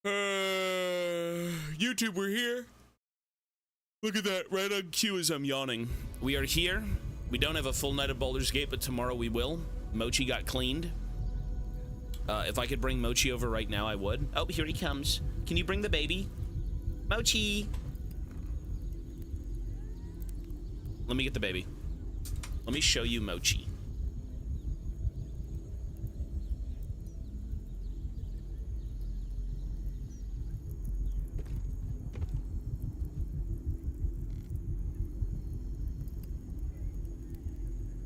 YouTube, we're here. Look at that, right on cue as I'm yawning. We are here. We don't have a full night of Baldur's Gate, but tomorrow we will. Mochi got cleaned. If I could bring Mochi over right now, I would. Oh, here he comes. Can you bring the baby? Mochi! Let me get the baby. Let me show you Mochi.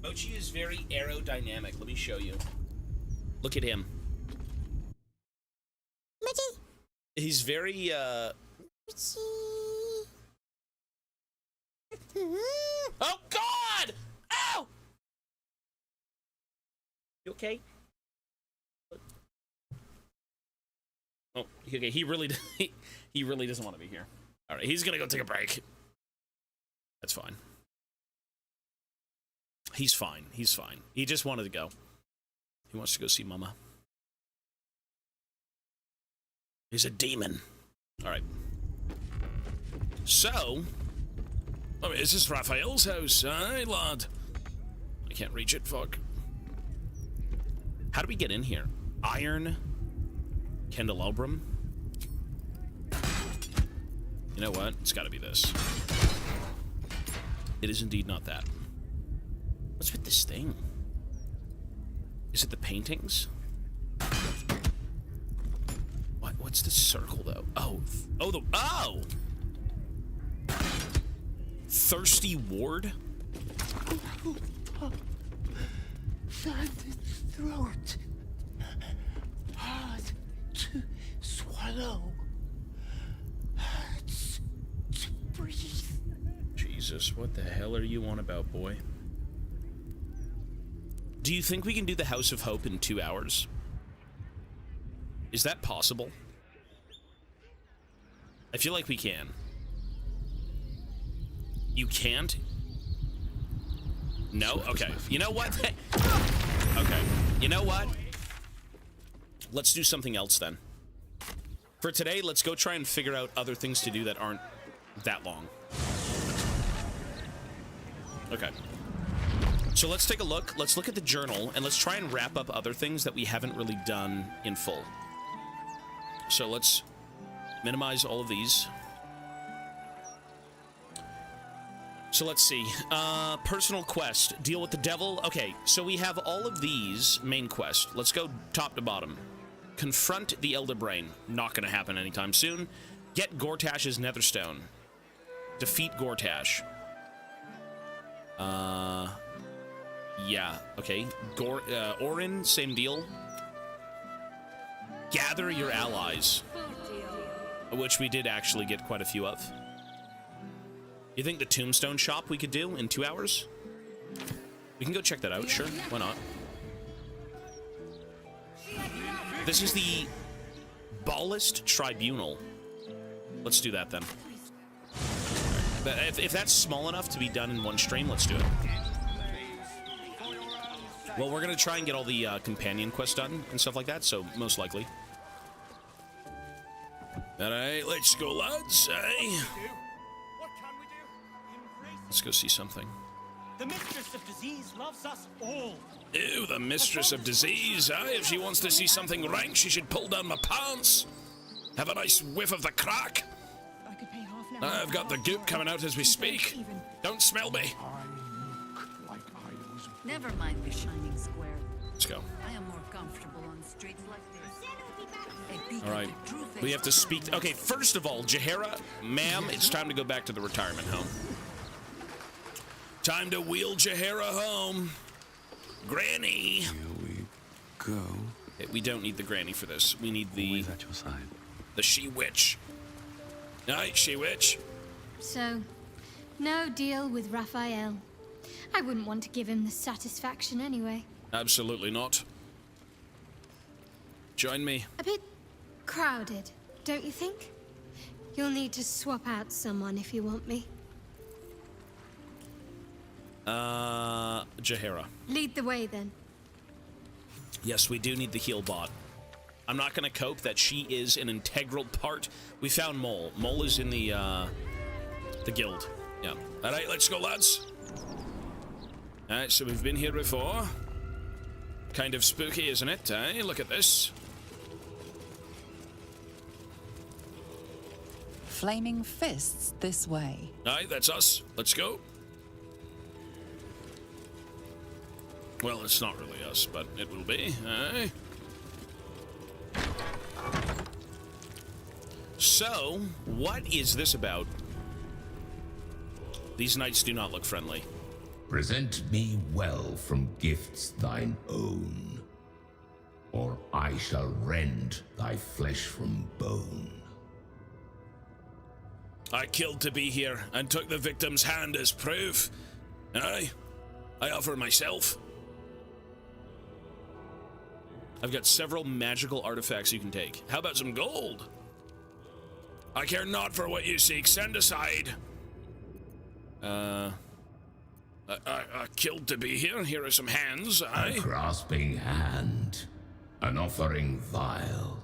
Mochi is very aerodynamic. Let me show you. Look at him. Mochi! He's very, Mochi. Oh, God! Ow! You okay? Oh, okay. He really doesn't want to be here. All right, he's gonna go take a break. That's fine. He's fine. He's fine. He just wanted to go. He wants to go see Mama. He's a demon. All right. So, I mean, is this Raphael's house? Aye, lad. I can't reach it. Fuck. How do we get in here? Iron candelabrum. You know what? It's got to be this. It is indeed not that. What's with this thing? Is it the paintings? What's this circle, though? Oh, oh! Thirsty Ward? Found its throat. Hard to swallow. Hurts to breathe. Jesus, what the hell are you on about, boy? Do you think we can do the House of Hope in 2 hours? Is that possible? I feel like we can. You can't? No? Okay. You know what? Okay. You know what? Let's do something else then. For today, let's go try and figure out other things to do that aren't that long. Okay. So let's take a look. Let's look at the journal, and let's try and wrap up other things that we haven't really done in full. So let's minimize all of these. So let's see. Personal quest. Deal with the devil. Okay, so we have all of these main quest. Let's go top to bottom. Confront the Elder Brain. Not going to happen anytime soon. Get Gortash's Netherstone. Defeat Gortash. Yeah, okay. Orin, same deal. Gather your allies. Which we did actually get quite a few of. You think the Tombstone shop we could do in 2 hours? We can go check that out, sure. Why not? This is the Ballast Tribunal. Let's do that then. But if that's small enough to be done in one stream, let's do it. Well, we're going to try and get all the companion quests done and stuff like that, so most likely. Alright, let's go, lads. Hey. Let's go see something. The Mistress of Disease loves us all. Ew, the Mistress of Disease. Aye, if she wants to see something rank, she should pull down my pants. Have a nice whiff of the crack. I could pay half an hour. I've got the goop coming out as we speak. Don't smell me. Never mind the shining square. Let's go. I am more comfortable on streets like this. All right. We have to speak. Okay, first of all, Jahara, ma'am, it's time to go back to the retirement home. Time to wheel Jahara home. Granny. Here we go. Okay, we don't need the granny for this. We need the... Always at your side. The she-witch. Night, she-witch. So, no deal with Raphael. I wouldn't want to give him the satisfaction anyway. Absolutely not. Join me. A bit crowded, don't you think? You'll need to swap out someone if you want me. Jahara. Lead the way then. Yes, we do need the heal bot. I'm not going to cope that she is an integral part. We found Mole. Mole is in the guild. Yeah. All right, let's go, lads. All right, so we've been here before. Kind of spooky, isn't it? Eh? Look at this. Flaming fists this way. All right, that's us. Let's go. Well, it's not really us, but it will be. Eh? So, what is this about? These knights do not look friendly. Present me well from gifts thine own, or I shall rend thy flesh from bone. I killed to be here and took the victim's hand as proof. Aye, I offer myself. I've got several magical artifacts you can take. How about some gold? I care not for what you seek. Send aside. I killed to be here. Here are some hands. A grasping hand, an offering vile.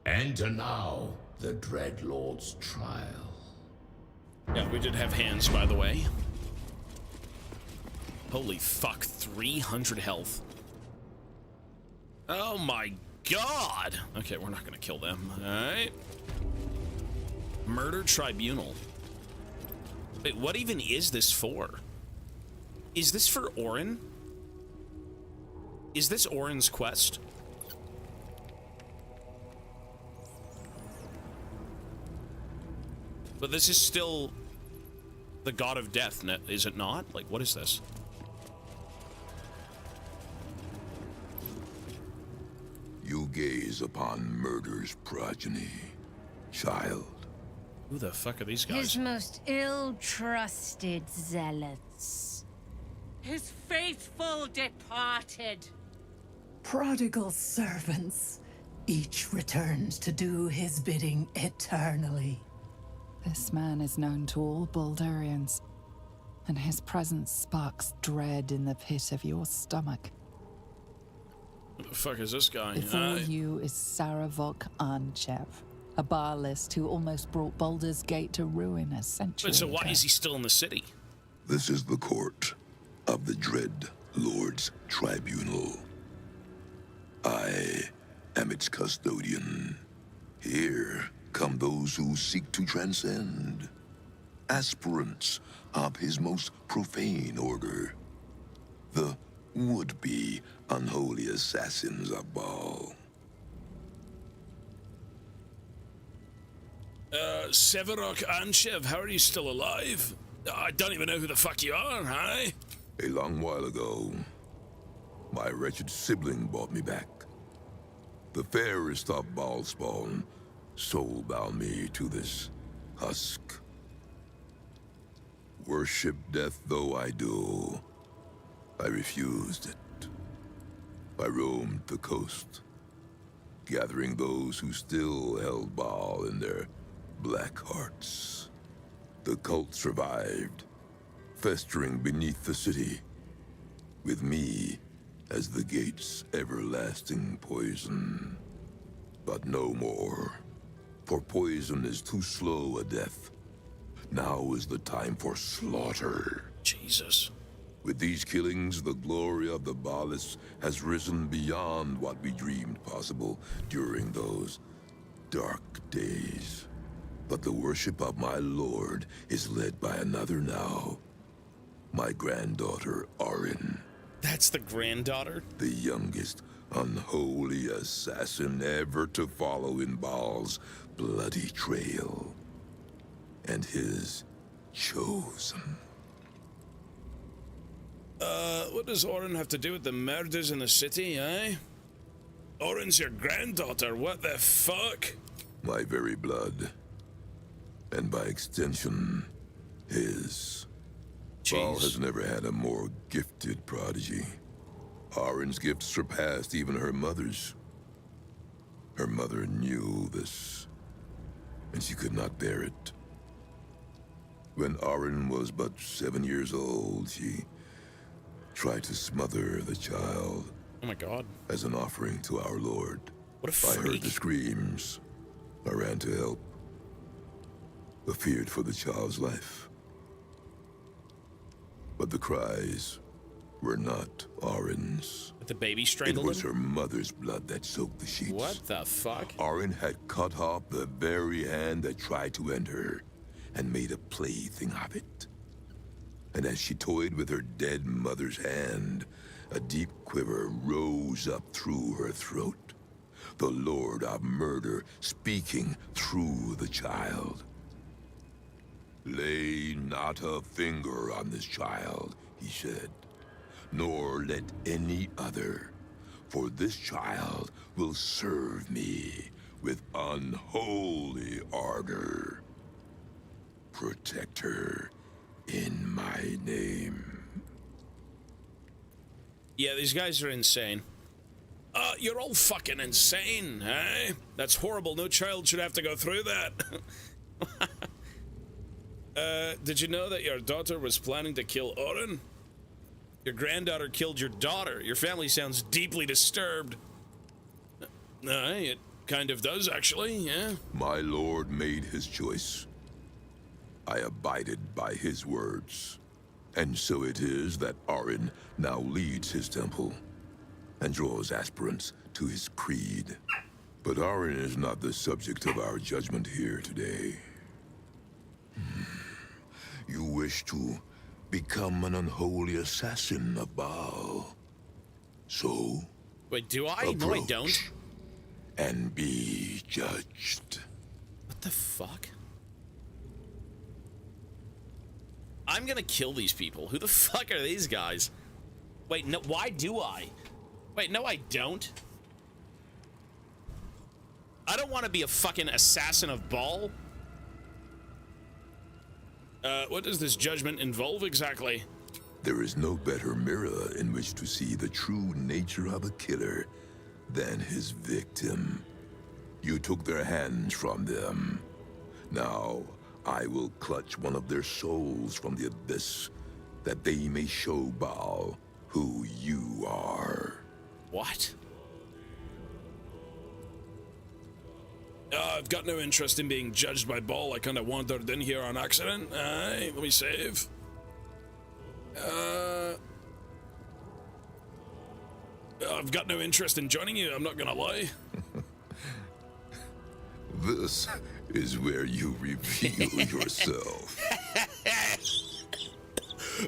Enter now the Dread Lord's trial. Yeah, we did have hands, by the way. Holy fuck, 300 health. Oh my god! Okay, we're not gonna kill them. Alright. Murder Tribunal. Wait, what even is this for? Is this for Orin? Is this Orin's quest? But this is still the god of death, is it not? Like, what is this? You gaze upon murder's progeny, child. Who the fuck are these guys? His most ill-trusted zealots. His faithful departed. Prodigal servants. Each returns to do his bidding eternally. This man is known to all Boulderians, and his presence sparks dread in the pit of your stomach. Who the fuck is this guy? Before you is Saravok Arnchev, a Baalist who almost brought Baulder's Gate to ruin a century But so why ago. is he still in the city? This is the court of the Dread Lord's Tribunal. I am its custodian. Here come those who seek to transcend, aspirants of his most profane order, the would-be unholy assassins of Baal. Severok Anshev, how are you still alive? I don't even know who the fuck you are, huh? A long while ago, my wretched sibling brought me back. The fairest of Baal spawn soul-bound me to this husk. Worship death though I do, I refused it. I roamed the coast, gathering those who still held Baal in their black hearts. The cult survived, festering beneath the city, with me as the gate's everlasting poison. But no more, for poison is too slow a death. Now is the time for slaughter. Jesus. With these killings, the glory of the Baalists has risen beyond what we dreamed possible during those dark days. But the worship of my lord is led by another now. My granddaughter, Orin. That's the granddaughter? The youngest unholy assassin ever to follow in Baal's bloody trail. And his chosen. What does Orin have to do with the murders in the city, eh? Orin's your granddaughter, what the fuck? My very blood. And by extension, his. Baal has never had a more gifted prodigy. Orin's gift surpassed even her mother's. Her mother knew this, and she could not bear it. When Orin was but 7 years old, she tried to smother the child. Oh my god. As an offering to our Lord. What a I heard freak. the screams. I ran to help. I feared for the child's life. But the cries were not Orin's. But the baby It strangled was him? her mother's blood that soaked the sheets. What the fuck? Orin had cut off the very hand that tried to end her and made a plaything of it. And as she toyed with her dead mother's hand, a deep quiver rose up through her throat. The Lord of Murder speaking through the child. Lay not a finger on this child, he said, nor let any other, for this child will serve me with unholy ardor. Protect her in my name. Yeah, these guys are insane. You're all fucking insane, eh? That's horrible. No child should have to go through that. Did you know that your daughter was planning to kill Orin? Your granddaughter killed your daughter. Your family sounds deeply disturbed. It kind of does, actually, yeah. My lord made his choice. I abided by his words. And so it is that Orin now leads his temple and draws aspirants to his creed. But Orin is not the subject of our judgment here today. You wish to become an unholy assassin of Baal. So, Wait, do I? No, I don't. and be judged. What the fuck? I'm gonna kill these people. Who the fuck are these guys? Wait, no, why do I? Wait, no, I don't. I don't want to be a fucking assassin of Baal. What does this judgment involve exactly? There is no better mirror in which to see the true nature of a killer than his victim. You took their hands from them. Now, I will clutch one of their souls from the abyss, that they may show Baal who you are. What? I've got no interest in being judged by Baal. I kind of wandered in here on accident. Aye, let me save. I've got no interest in joining you, I'm not gonna lie. This is where you reveal yourself.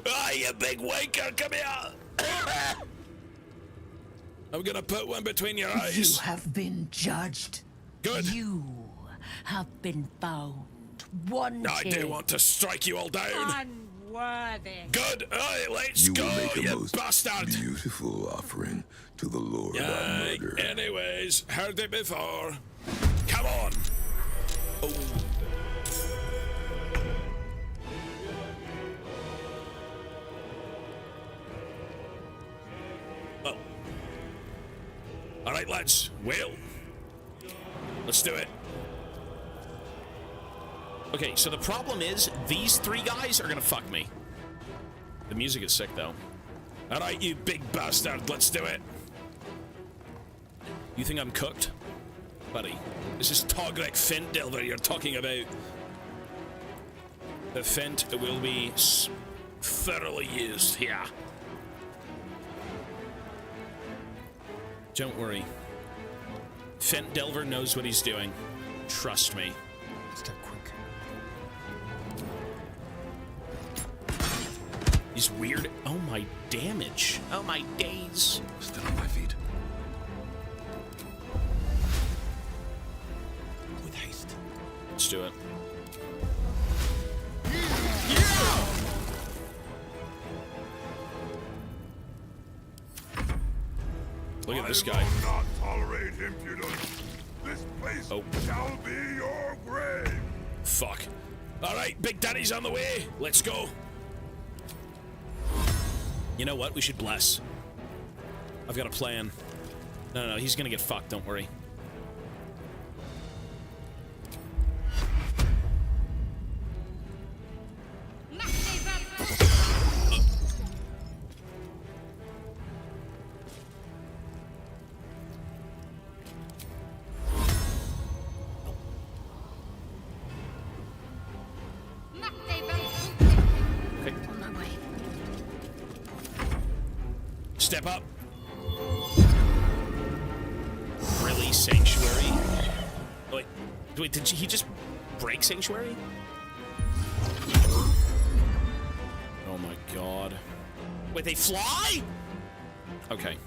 Ah, you big wanker, come here! I'm gonna put one between your eyes. You have been judged. Good. You have been found wanted. I do want to strike you all down. Unworthy. Good. Aye, let's You go, will make a you most bastard. beautiful offering to the Lord of Aye, Murder. anyways, heard it before. Come on. Oh. Well. All right, lads. Well, let's do it. Okay, so the problem is these three guys are gonna fuck me. The music is sick, though. All right, you big bastard, let's do it. You think I'm cooked? Buddy, this is Togrek Fentdelver you're talking about. The Fent will be thoroughly used here. Don't worry. Fentdelver knows what he's doing. Trust me. Step quick. He's weird. Oh, my damage. Oh, my days. Still on my feet. With haste. Let's do it. Look at this guy. I will not tolerate impudence. This place Oh. shall be your grave. Fuck. All right, Big Daddy's on the way. Let's go. You know what? We should bless. I've got a plan. No, he's gonna get fucked. Don't worry. Step up. Really, Sanctuary? Oh, wait, did he just break Sanctuary? Oh my god. Wait, they fly? Okay.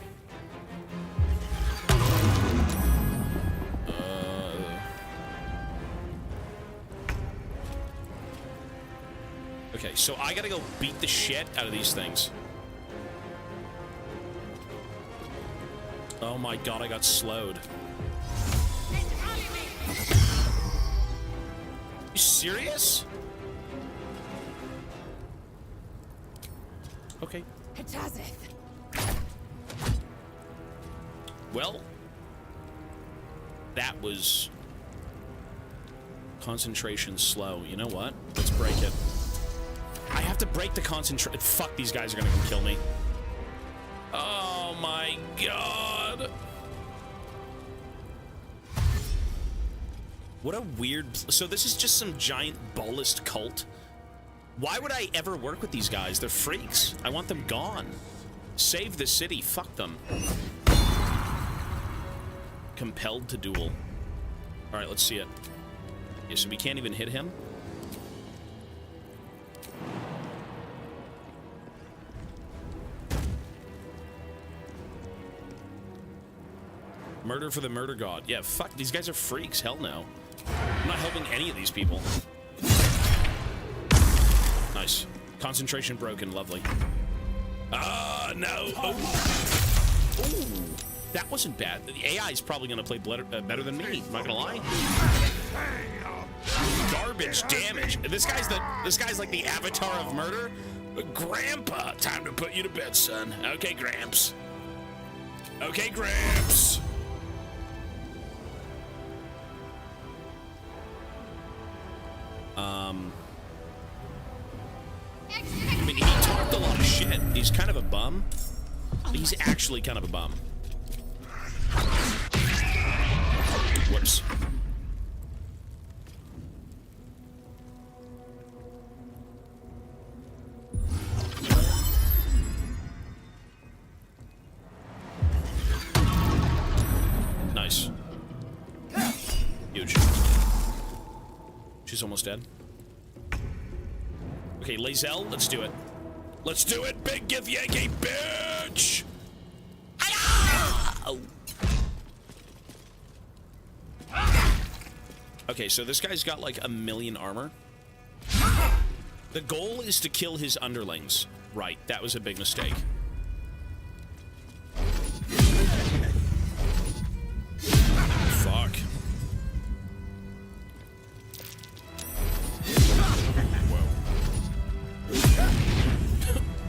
Okay, so I gotta go beat the shit out of these things. Oh my god, I got slowed. You serious? Okay. Well, that was concentration slow. You know what? Let's break it. I have to break the concentration. Fuck, these guys are gonna come kill me. Oh my god. What a weird... So this is just some giant ballist cult? Why would I ever work with these guys? They're freaks. I want them gone. Save the city. Fuck them. Compelled to duel. Alright, let's see it. Yeah, so we can't even hit him? Murder for the murder god. Yeah, fuck, these guys are freaks. Hell no. I'm not helping any of these people. Nice. Concentration broken. Lovely. No. Oh. Ooh. That wasn't bad. The AI is probably going to play better than me. I'm not going to lie. Garbage damage. This guy's like the avatar of murder. Grandpa, time to put you to bed, son. Okay, Gramps. Okay, Gramps. I mean, he talked a lot of shit. He's kind of a bum. He's actually kind of a bum. Whoops. Nice. Huge. She's almost dead. Okay, Lae'zel, let's do it. Let's do it, big Gith Yankee, bitch! Oh. Okay, so this guy's got like 1,000,000 armor. The goal is to kill his underlings. Right, that was a big mistake. Fuck.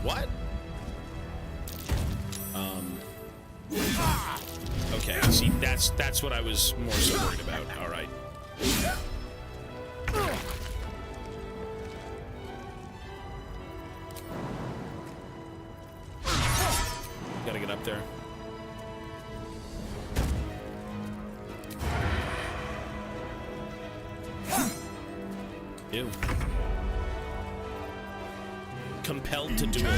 What? Okay, see, that's what I was more so worried about. All right. Gotta get up there. Ew. Compelled to duel.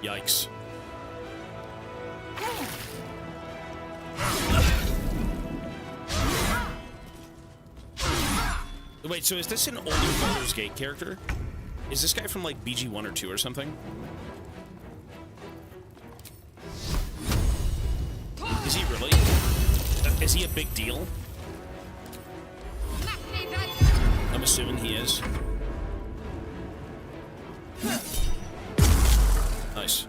Yikes. Wait, so is this an older Baldur's Gate character? Is this guy from like BG 1 or 2 or something? Is he really? Is he a big deal? I'm assuming he is. Nice.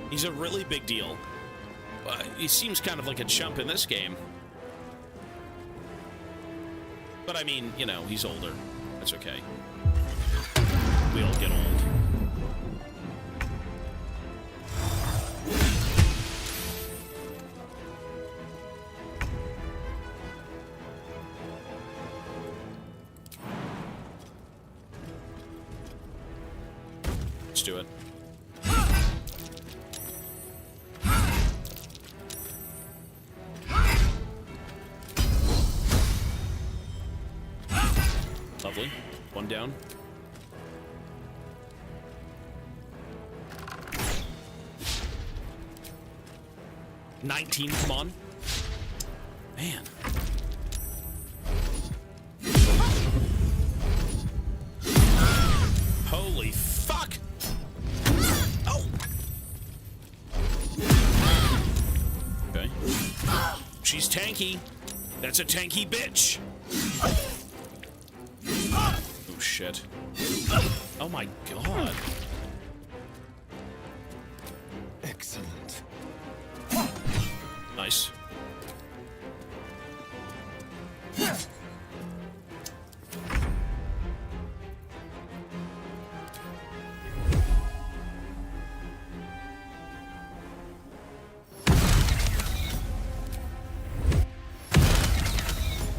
He's a really big deal. He seems kind of like a chump in this game. But I mean, you know, he's older. That's okay. We all get old. Let's do it. Lovely. One down. $19, come on. Man. Holy fuck! Oh! Okay. She's tanky. That's a tanky bitch. Oh shit. Oh my god. Excellent. Nice.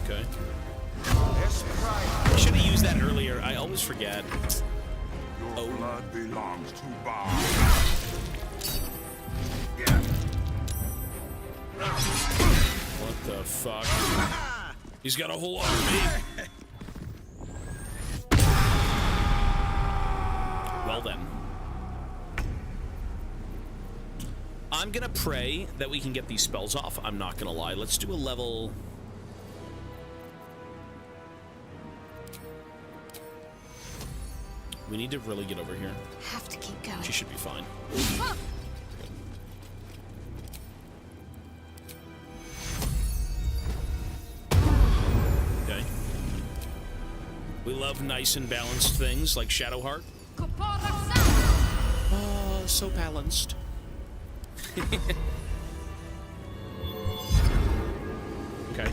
Okay. I should have used that earlier. I always forget. Your blood belongs to Baal. What the fuck? He's got a whole army. Well then. I'm gonna pray that we can get these spells off. I'm not gonna lie. Let's do a level... We need to really get over here. Have to keep going. She should be fine. Okay. We love nice and balanced things like Shadowheart. Oh, so balanced. Okay.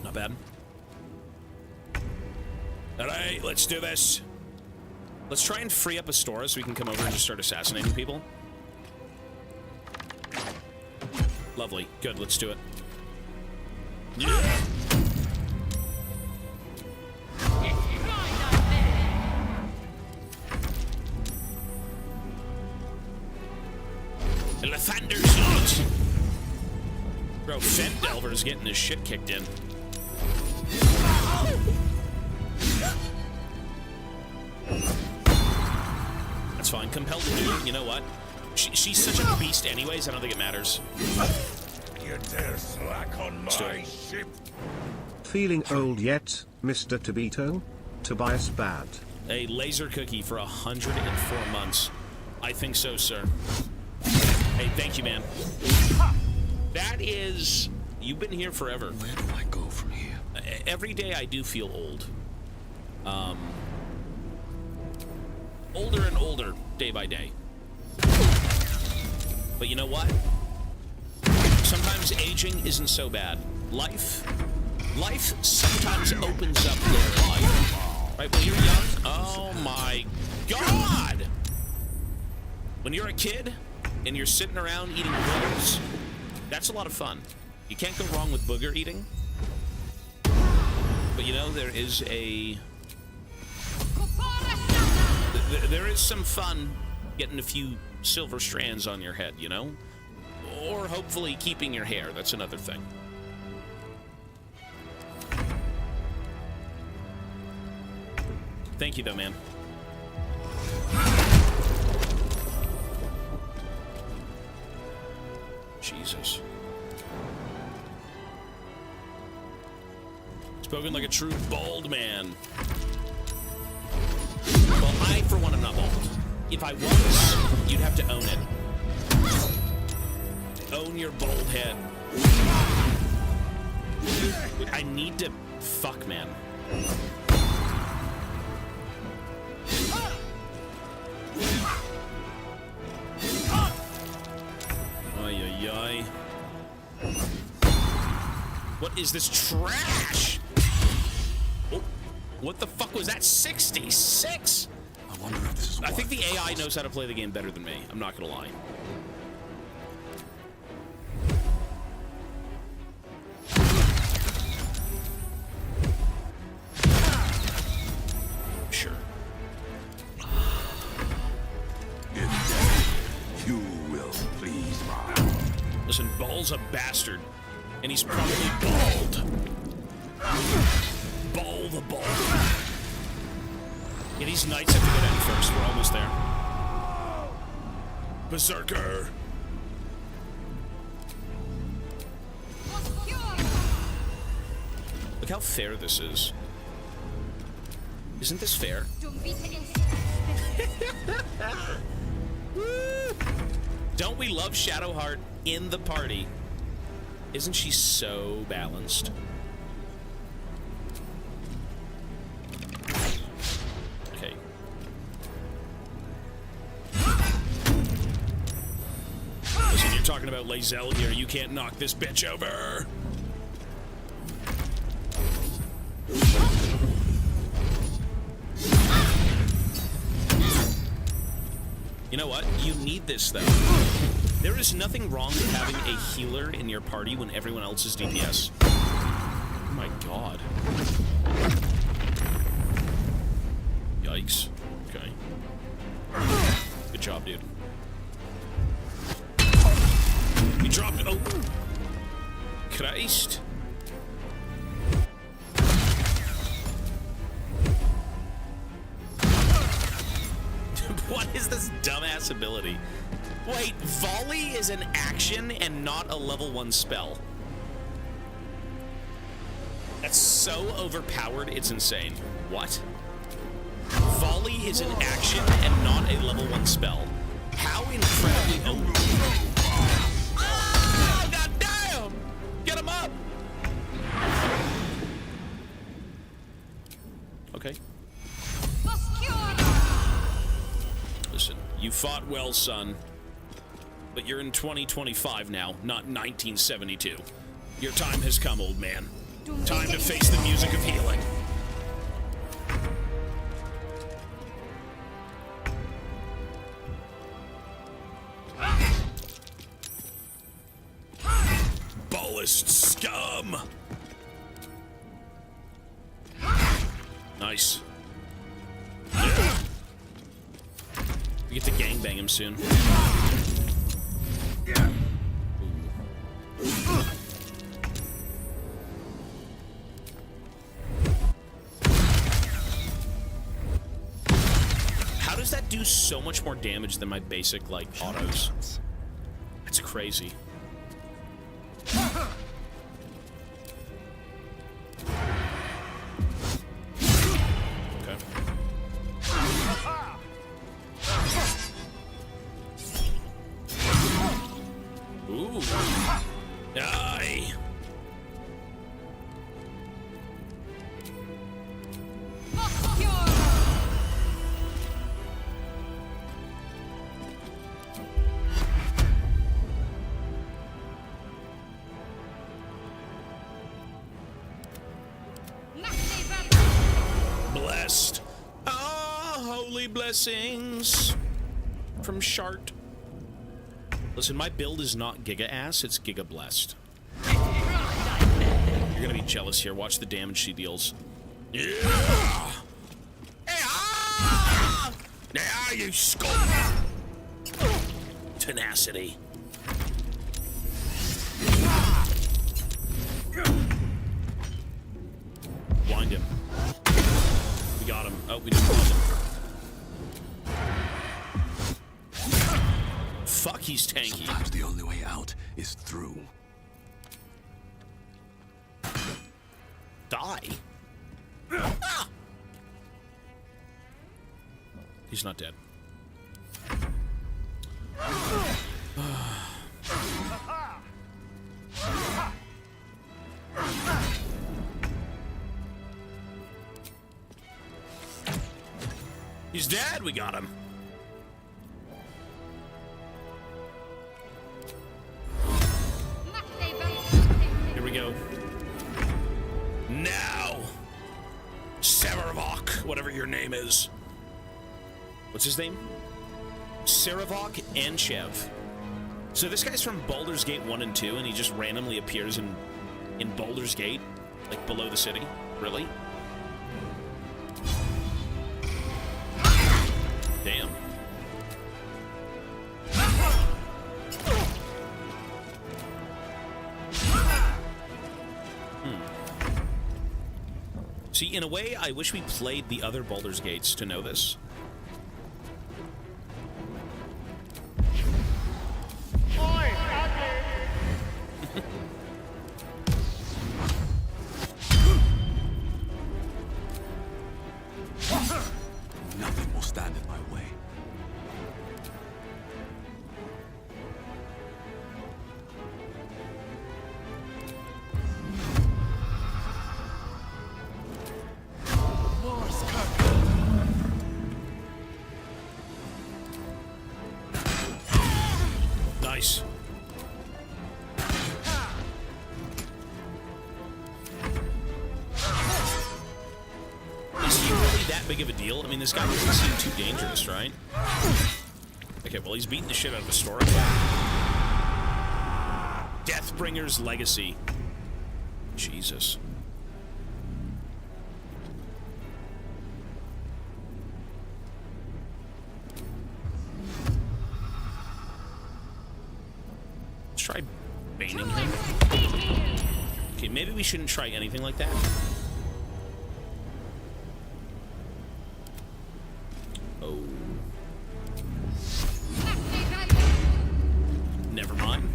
Not bad. Alright, let's do this. Let's try and free up Astora so we can come over and just start assassinating people. Lovely. Good, let's do it. Yeah! Lathander's lot! Bro, Fendelver's getting his shit kicked in. That's fine. Compelled to do it. You know what? She's such a beast anyways, I don't think it matters. You dare slack on my ship? Feeling old yet, Mr. Tobito? Tobias Bad. A laser cookie for 104 months. I think so, sir. Hey, thank you, man. That is... You've been here forever. Where do I go from here? Every day I do feel old. Older and older, day by day. But you know what? Sometimes aging isn't so bad. Life sometimes opens up your life. Right, when you're young, oh my god! When you're a kid, and you're sitting around eating boogers, that's a lot of fun. You can't go wrong with booger eating. But you know, there is some fun getting a few silver strands on your head, you know? Or hopefully keeping your hair, that's another thing. Thank you though, man. Jesus. Spoken like a true bald man. Well, I, for one, am not bald. If I was, you'd have to own it. Own your bald head. I need to... Fuck, man. Ay, ay, ay. What is this trash? Oh, what the fuck was that? 66? I wonder if this is I think the AI knows how to play the game better than me. I'm not gonna lie. Sure. You will please my... Listen, Ball's a bastard, and he's probably bald. Ball the ball. Yeah, these knights have to go down first. We're almost there. Berserker. Look how fair this is. Isn't this fair? Don't we love Shadowheart in the party? Isn't she so balanced? Okay. Listen, you're talking about Lae'zel here. You can't knock this bitch over. You know what? You need this, though. There is nothing wrong with having a healer in your party when everyone else is DPS. Oh my god. Yikes. Okay. Good job, dude. He dropped... Oh! Christ. What is this dumbass ability? Wait, volley is an action and not a level 1 spell. That's so overpowered, it's insane. What? Volley is an action and not a level 1 spell. How incredibly... Oh, goddamn! Get him up! Okay. Listen, you fought well, son. But you're in 2025 now, not 1972. Your time has come, old man. Time to face the music of healing. Ballist scum! Nice. Yeah. We get to gangbang him soon. How does that do so much more damage than my basic, like, autos? That's crazy. Okay. Ooh. Die. Blessed. Ah, holy blessings from Shart. Listen, my build is not Giga Ass, it's Giga Blessed. You're gonna be jealous here. Watch the damage she deals. Yeah! Now you scum! Tenacity. Blind him. We got him. Oh, we didn't blind him. Fuck, he's tanky. Sometimes the only way out is through. Die. Ah! He's not dead. He's dead. We got him. Here we go. Now, Saravok, whatever your name is. What's his name? Saravok and Chev. So this guy's from Baldur's Gate 1 and 2, and he just randomly appears in Baldur's Gate, like below the city. Really? Damn. See, in a way, I wish we played the other Baldur's Gates to know this. Nothing will stand in my way. Nice. Is he really that big of a deal? I mean, this guy doesn't seem too dangerous, right? Okay, well, he's beating the shit out of Astora. Deathbringer's Legacy. Jesus. Let's try baiting him. Okay, maybe we shouldn't try anything like that. Oh. Never mind.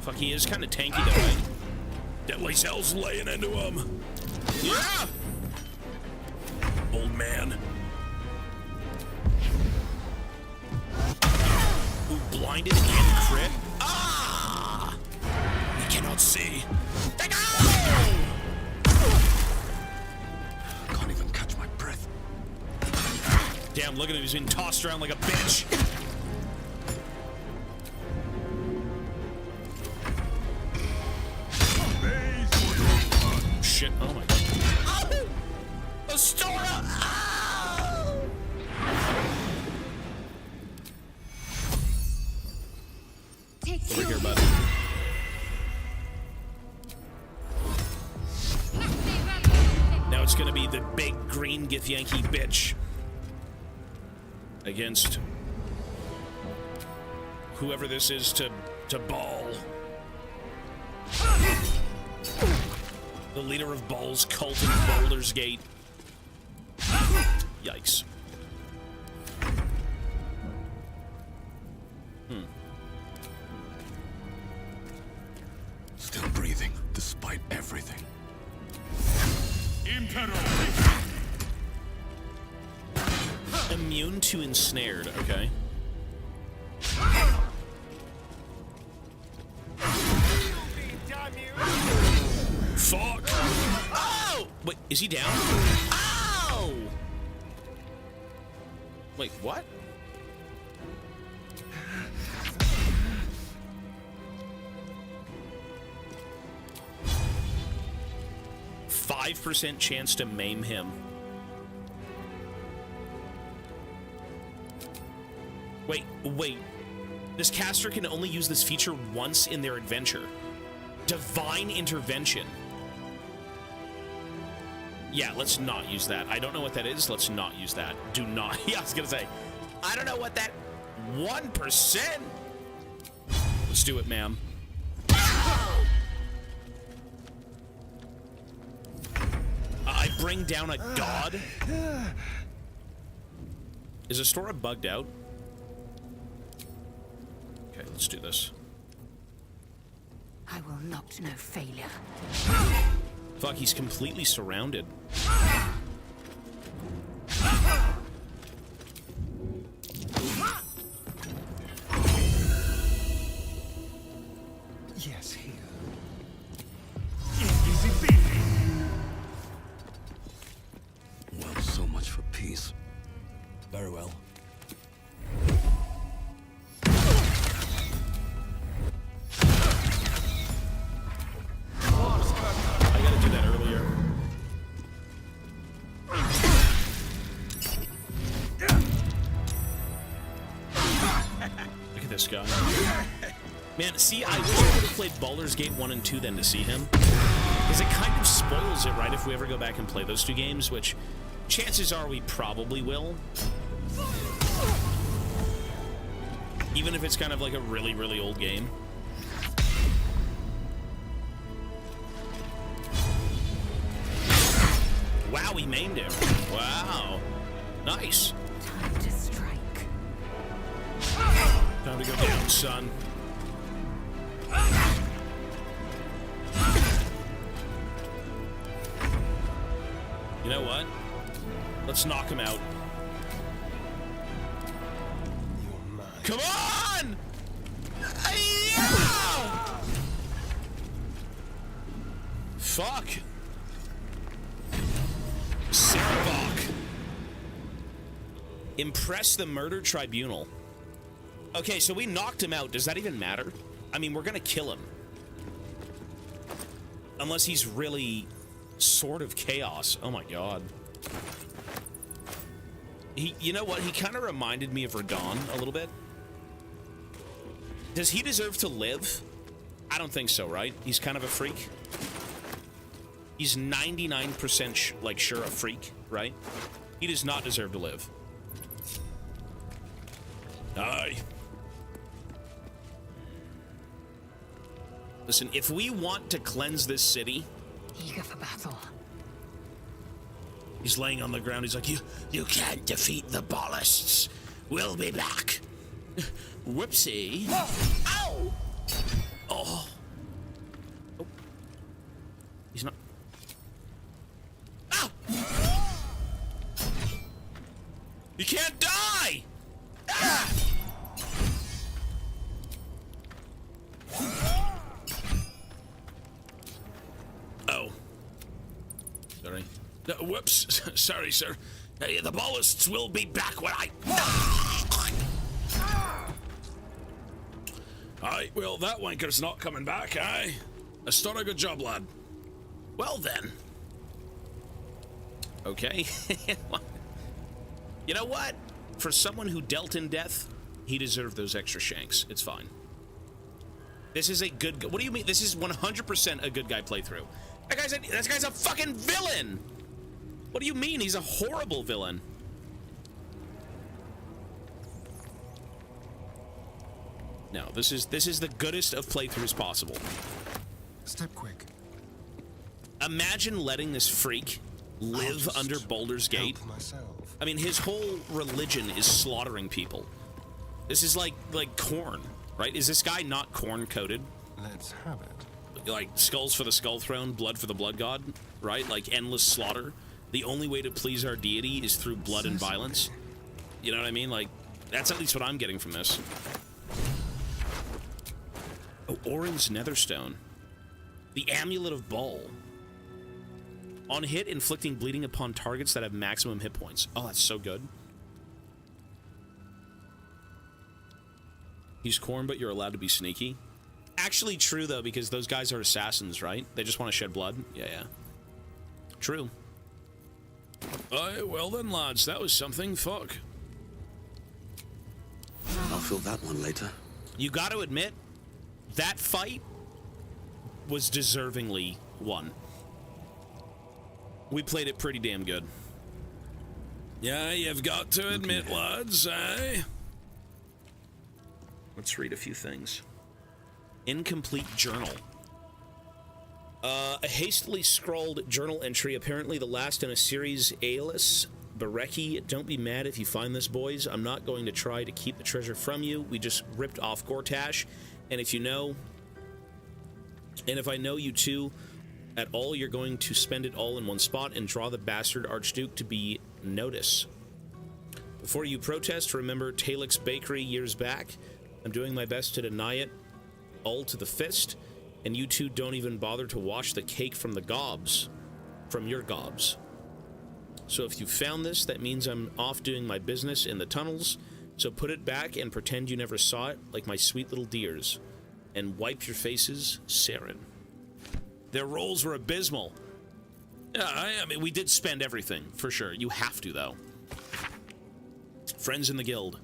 Fuck, he is kind of tanky though, right? Deadly Cell's laying into him. Yeah! Old man. Ooh, blinded and crit. Ah! He cannot see. Can't even catch my breath. Damn, look at him. He's being tossed around like a bitch. Shit. Oh my god. Oh! Astora! Oh! Over here, bud. Now it's gonna be the big green Githyanki bitch against whoever this is to Baul. The leader of Baul's cult in Baldur's Gate. Yikes. Still breathing, despite everything. Immune to ensnared, okay. Fuck! Oh! Wait, is he down? Ow! Wait, what? %5 chance to maim him. Wait. This caster can only use this feature once in their adventure. Divine Intervention. Yeah, let's not use that. I don't know what that is. Let's not use that. Do not. Yeah, I was gonna say, I don't know what that 1%. Let's do it, ma'am. I bring down a god? Is Astora bugged out? Okay, let's do this. I will not know failure. Fuck, he's completely surrounded. Yes, here. Well, so much for peace. Very well. I gotta do that earlier. Look at this guy. Man, see, I wish I would have played Baldur's Gate 1 and 2 then to see him. Because it kind of spoils it, right, if we ever go back and play those two games, which chances are we probably will. Even if it's kind of like a really, really old game. Wow, he maimed him. Wow. Nice. Time to strike. Time to go down, son. You know what? Let's knock him out. Come on! Yeah! Fuck. Sarabok. Impress the murder tribunal. Okay, so we knocked him out. Does that even matter? I mean, we're gonna kill him. Unless he's really sort of chaos. Oh my god. You know what? He kind of reminded me of Radon a little bit. Does he deserve to live? I don't think so, right? He's kind of a freak. He's 99% like sure a freak, right? He does not deserve to live. Aye. Listen, if we want to cleanse this city... Eager for battle. He's laying on the ground. He's like, you can't defeat the ballists. We'll be back. Whoopsie. Ow! Oh. Oh. He's not... Ow! You can't die! Ah! Oh. Sorry. Whoops. Sorry, sir. The ballists will be back when I... Aye, well, that wanker's not coming back, aye? A sort of good job, lad. Well, then. Okay. You know what? For someone who dealt in death, he deserved those extra shanks. It's fine. This is a good... What do you mean? This is 100% a good guy playthrough. That guy's a fucking villain! What do you mean? He's a horrible villain. No, this is the goodest of playthroughs possible. Step quick. Imagine letting this freak live under Baulder's Gate. I mean, his whole religion is slaughtering people. This is like corn, right? Is this guy not corn coated? Let's have it. Like skulls for the skull throne, blood for the blood god, right? Like endless slaughter. The only way to please our deity is through blood and violence. You know what I mean? Like, that's at least what I'm getting from this. Oh, Orin's Netherstone. The Amulet of Baul. On hit, inflicting bleeding upon targets that have maximum hit points. Oh, that's so good. He's corn, but you're allowed to be sneaky. Actually true, though, because those guys are assassins, right? They just want to shed blood. Yeah. True. Well then, lads, that was something. Fuck. I'll fill that one later. You got to admit, that fight was deservingly won. We played it pretty damn good. Yeah, you've got to admit, lads, eh? Let's read a few things. Incomplete journal. A hastily scrawled journal entry, apparently the last in a series. Aelis, Bereki, don't be mad if you find this, boys. I'm not going to try to keep the treasure from you. We just ripped off Gortash, and if I know you two at all, you're going to spend it all in one spot and draw the bastard Archduke to be notice. Before you protest, remember Talek's Bakery years back. I'm doing my best to deny it all to the fist, and you two don't even bother to wash the cake from the gobs, from your gobs. So if you found this, that means I'm off doing my business in the tunnels, so put it back and pretend you never saw it, like my sweet little dears, and wipe your faces, Saren. Their roles were abysmal. Yeah, I mean, we did spend everything, for sure. You have to, though. Friends in the guild.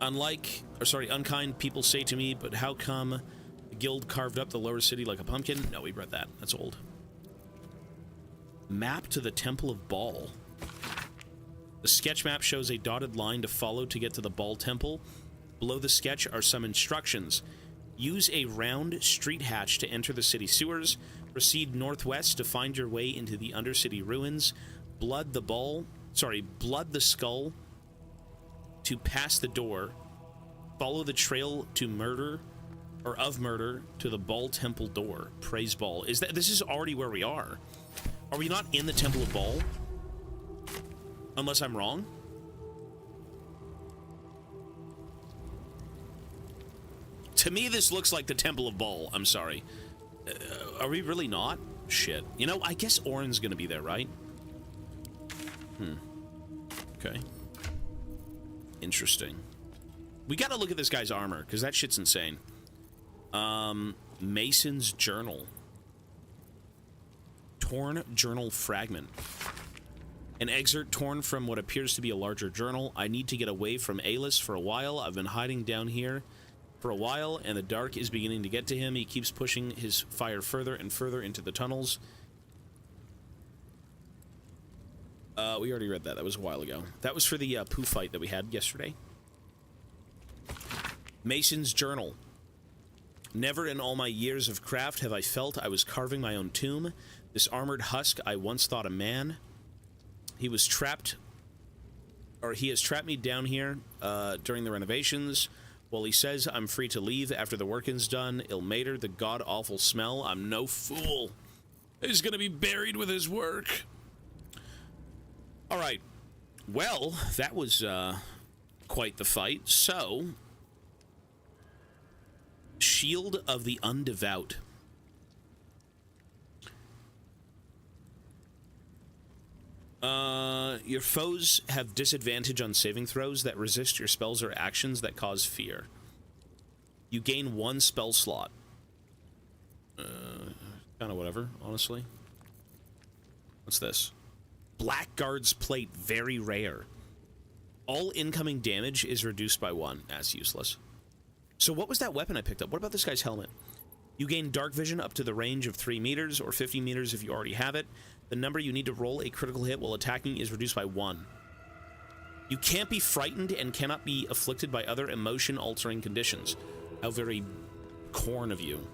Unkind people say to me, but how come the guild carved up the lower city like a pumpkin? No, we read that. That's old. Map to the Temple of Baul. The sketch map shows a dotted line to follow to get to the Baul Temple. Below the sketch are some instructions. Use a round street hatch to enter the city sewers. Proceed northwest to find your way into the Undercity ruins. Blood the skull to pass the door. Follow the trail to murder to the Baul temple door. Praise Baul. This is already where we are? Are we not in the Temple of Baul? Unless I'm wrong? To me, this looks like the Temple of Baul. I'm sorry. Are we really not? Shit. You know, I guess Orin's gonna be there, right? Okay. Interesting. We gotta look at this guy's armor, because that shit's insane. Mason's Journal. Torn journal fragment. An excerpt torn from what appears to be a larger journal. I need to get away from Alis for a while. I've been hiding down here for a while, and the dark is beginning to get to him. He keeps pushing his fire further and further into the tunnels. We already read that. That was a while ago. That was for the poo fight that we had yesterday. Mason's Journal. Never in all my years of craft have I felt I was carving my own tomb. This armored husk I once thought a man. He has trapped me down here during the renovations. Well, he says I'm free to leave after the working's done. Ilmater, the god-awful smell. I'm no fool. He's gonna be buried with his work. All right. Well, that was quite the fight. So, Shield of the Undevout. Your foes have disadvantage on saving throws that resist your spells or actions that cause fear. You gain 1 spell slot. Kind of whatever, honestly. What's this? Blackguard's Plate, very rare. All incoming damage is reduced by 1. That's useless. So what was that weapon I picked up? What about this guy's helmet? You gain dark vision up to the range of 3 meters or 50 meters if you already have it. The number you need to roll a critical hit while attacking is reduced by 1. You can't be frightened and cannot be afflicted by other emotion-altering conditions. How very corn of you.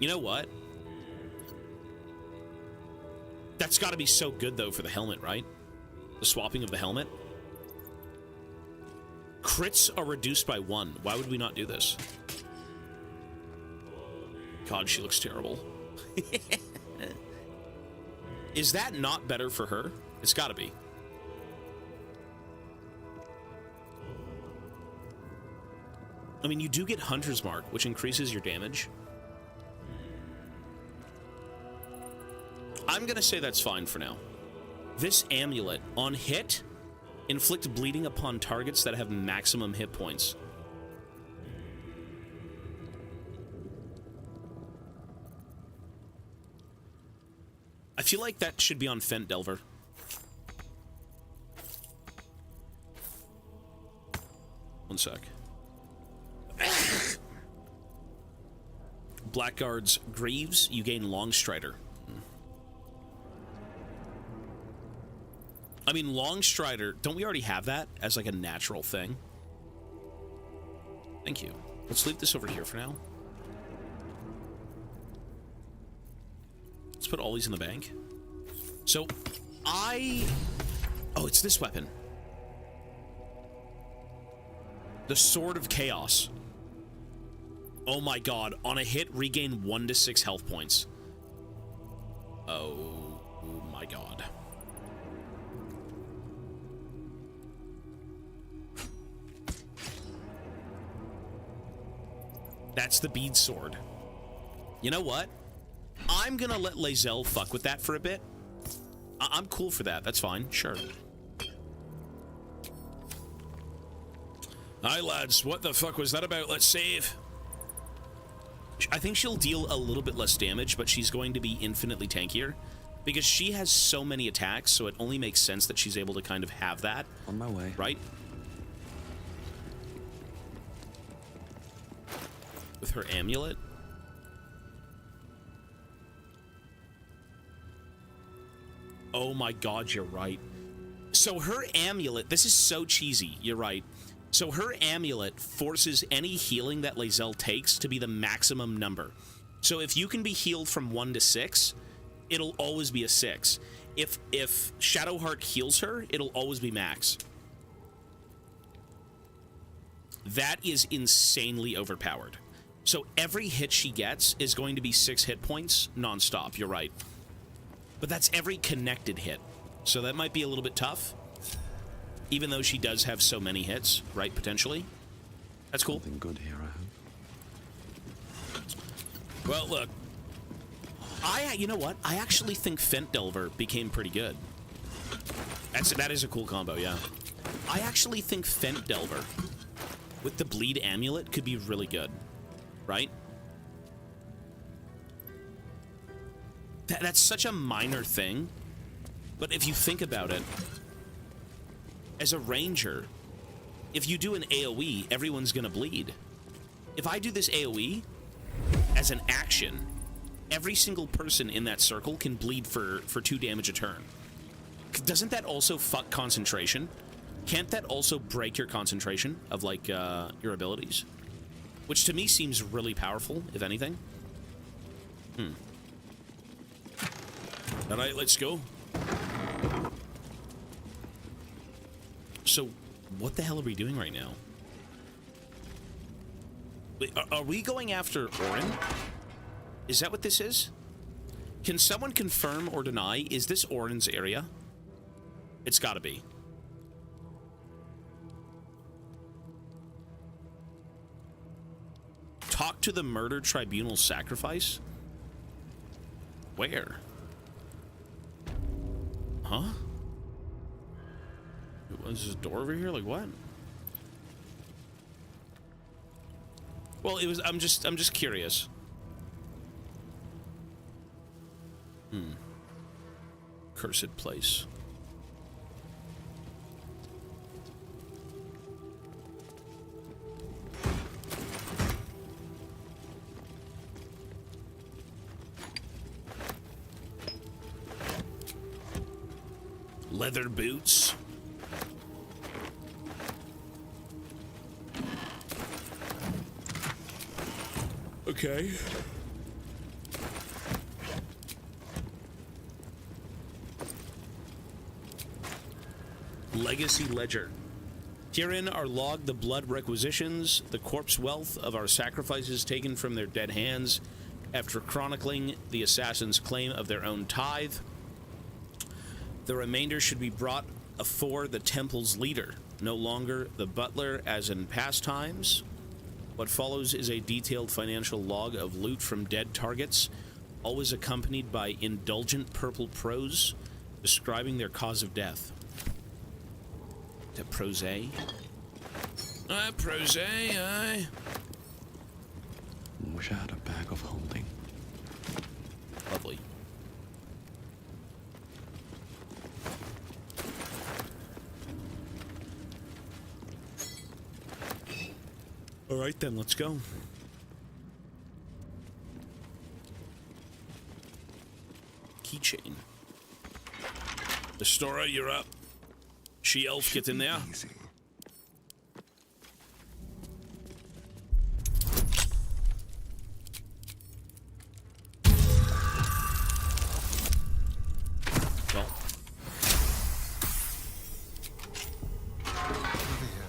You know what? That's got to be so good, though, for the helmet, right? The swapping of the helmet. Crits are reduced by 1. Why would we not do this? God, she looks terrible. Is that not better for her? It's got to be. I mean, you do get Hunter's Mark, which increases your damage. I'm going to say that's fine for now. This amulet, on hit, inflict bleeding upon targets that have maximum hit points. I feel like that should be on Fent Delver. One sec. Blackguard's Greaves, you gain Longstrider. I mean, Longstrider, don't we already have that as like a natural thing? Thank you. Let's leave this over here for now. Let's put all these in the bank. So, oh, it's this weapon. The Sword of Chaos. Oh my god. On a hit, regain 1 to 6 health points. Oh my god. That's the bead sword. You know what? I'm gonna let Lae'zel fuck with that for a bit. I'm cool for that. That's fine. Sure. Hi, lads. What the fuck was that about? Let's save. I think she'll deal a little bit less damage, but she's going to be infinitely tankier. Because she has so many attacks, so it only makes sense that she's able to kind of have that. On my way. Right? With her amulet. Oh my god, you're right. So her amulet, this is so cheesy, you're right. So her amulet forces any healing that Lae'zel takes to be the maximum number. So if you can be healed from 1 to 6, it'll always be a 6. If Shadowheart heals her, it'll always be max. That is insanely overpowered. So every hit she gets is going to be 6 hit points nonstop, you're right. But that's every connected hit. So that might be a little bit tough. Even though she does have so many hits, right, potentially. That's cool. Something good here, I hope. Well, look. You know what? I actually think Fent Delver became pretty good. That is a cool combo, yeah. I actually think Fent Delver with the Bleed Amulet could be really good, right? That's such a minor thing, but if you think about it, as a ranger, if you do an AoE, everyone's gonna bleed. If I do this AoE as an action, every single person in that circle can bleed for 2 damage a turn. Doesn't that also fuck concentration? Can't that also break your concentration of, like, your abilities? Which to me seems really powerful, if anything. Alright, let's go. So, what the hell are we doing right now? Wait, are we going after Orin? Is that what this is? Can someone confirm or deny? Is this Orin's area? It's gotta be. Talk to the murder tribunal sacrifice? Where? Huh? Is this a door over here? Like what? Well, it was. I'm just curious. Cursed place. Leather boots. Okay. Legacy Ledger. Herein are logged the blood requisitions, the corpse wealth of our sacrifices taken from their dead hands after chronicling the assassins' claim of their own tithe. The remainder should be brought afore the temple's leader, no longer the butler as in past times. What follows is a detailed financial log of loot from dead targets, always accompanied by indulgent purple prose describing their cause of death. The prose? Prose, aye. Wish I had a bag of holding. Lovely. All right, then, let's go. Keychain. Astora, you're up. She-Elf, get in there. Easy. Well. Over here.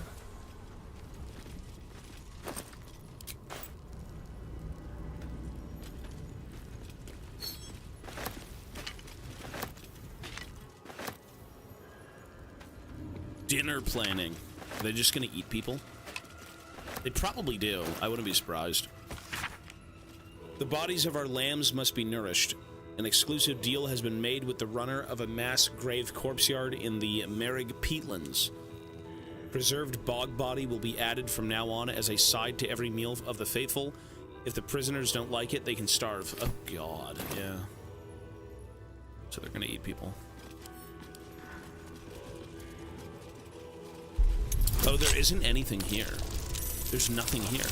Dinner planning. Are they just gonna eat people? They probably do. I wouldn't be surprised. The bodies of our lambs must be nourished. An exclusive deal has been made with the runner of a mass grave corpse yard in the Merrig Peatlands. Preserved bog body will be added from now on as a side to every meal of the faithful. If the prisoners don't like it, they can starve. Oh god, yeah. So they're gonna eat people. Oh, there isn't anything here. There's nothing here.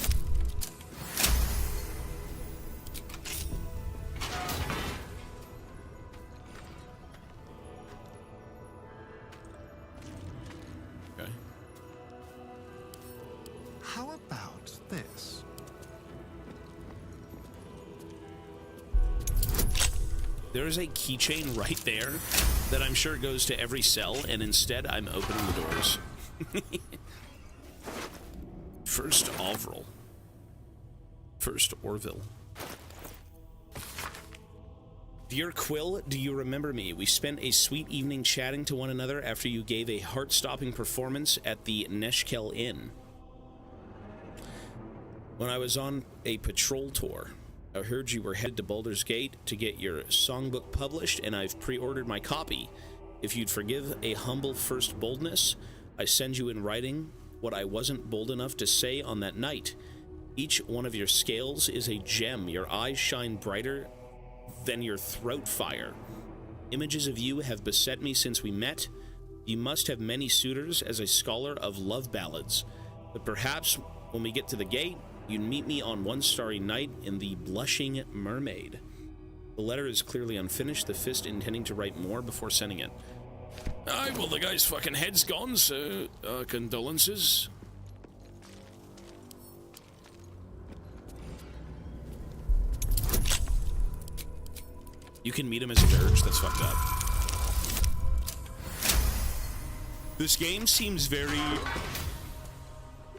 There is a keychain right there that I'm sure goes to every cell, and instead I'm opening the doors. First Orville. First Orville. Dear Quill, do you remember me? We spent a sweet evening chatting to one another after you gave a heart-stopping performance at the Neshkel Inn. When I was on a patrol tour, I heard you were headed to Baldur's Gate to get your songbook published, and I've pre-ordered my copy. If you'd forgive a humble first boldness, I send you in writing what I wasn't bold enough to say on that night. Each one of your scales is a gem. Your eyes shine brighter than your throat fire. Images of you have beset me since we met. You must have many suitors as a scholar of love ballads, but perhaps when we get to the gate, you meet me on one starry night in the Blushing Mermaid. The letter is clearly unfinished, the fist intending to write more before sending it. Aye, well, the guy's fucking head's gone, so condolences. You can meet him as a dirge. That's fucked up. This game seems very...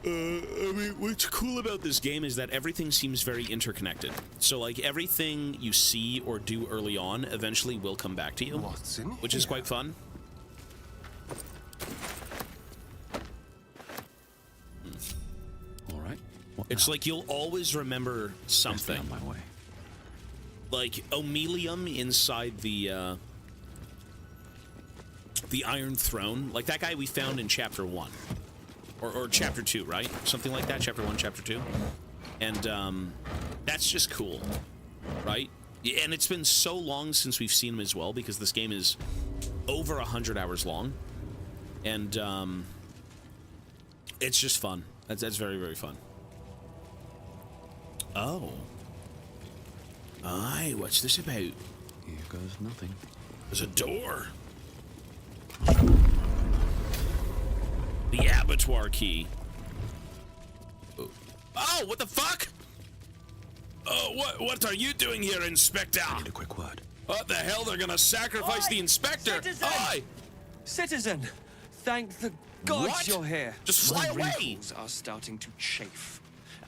I mean, what's cool about this game is that everything seems very interconnected. So, like, everything you see or do early on eventually will come back to you. What's in which is quite fun. All right. It's like you'll always remember something. On my way. Like Omelium inside the Iron Throne, like that guy we found in Chapter 1. Or Chapter 2, right? Something like that, Chapter 1, Chapter 2. And that's just cool, right? And it's been so long since we've seen him as well, because this game is over 100 hours long. And it's just fun. That's very, very fun. Oh. Aye, what's this about? Here goes nothing. There's a door. The abattoir key. Oh, what the fuck? Oh, what are you doing here, Inspector? I need a quick word. What the hell? They're gonna sacrifice the inspector. Citizen! Aye. Citizen, thank the gods What? you're here. Just fly My away. wrinkles are starting to chafe.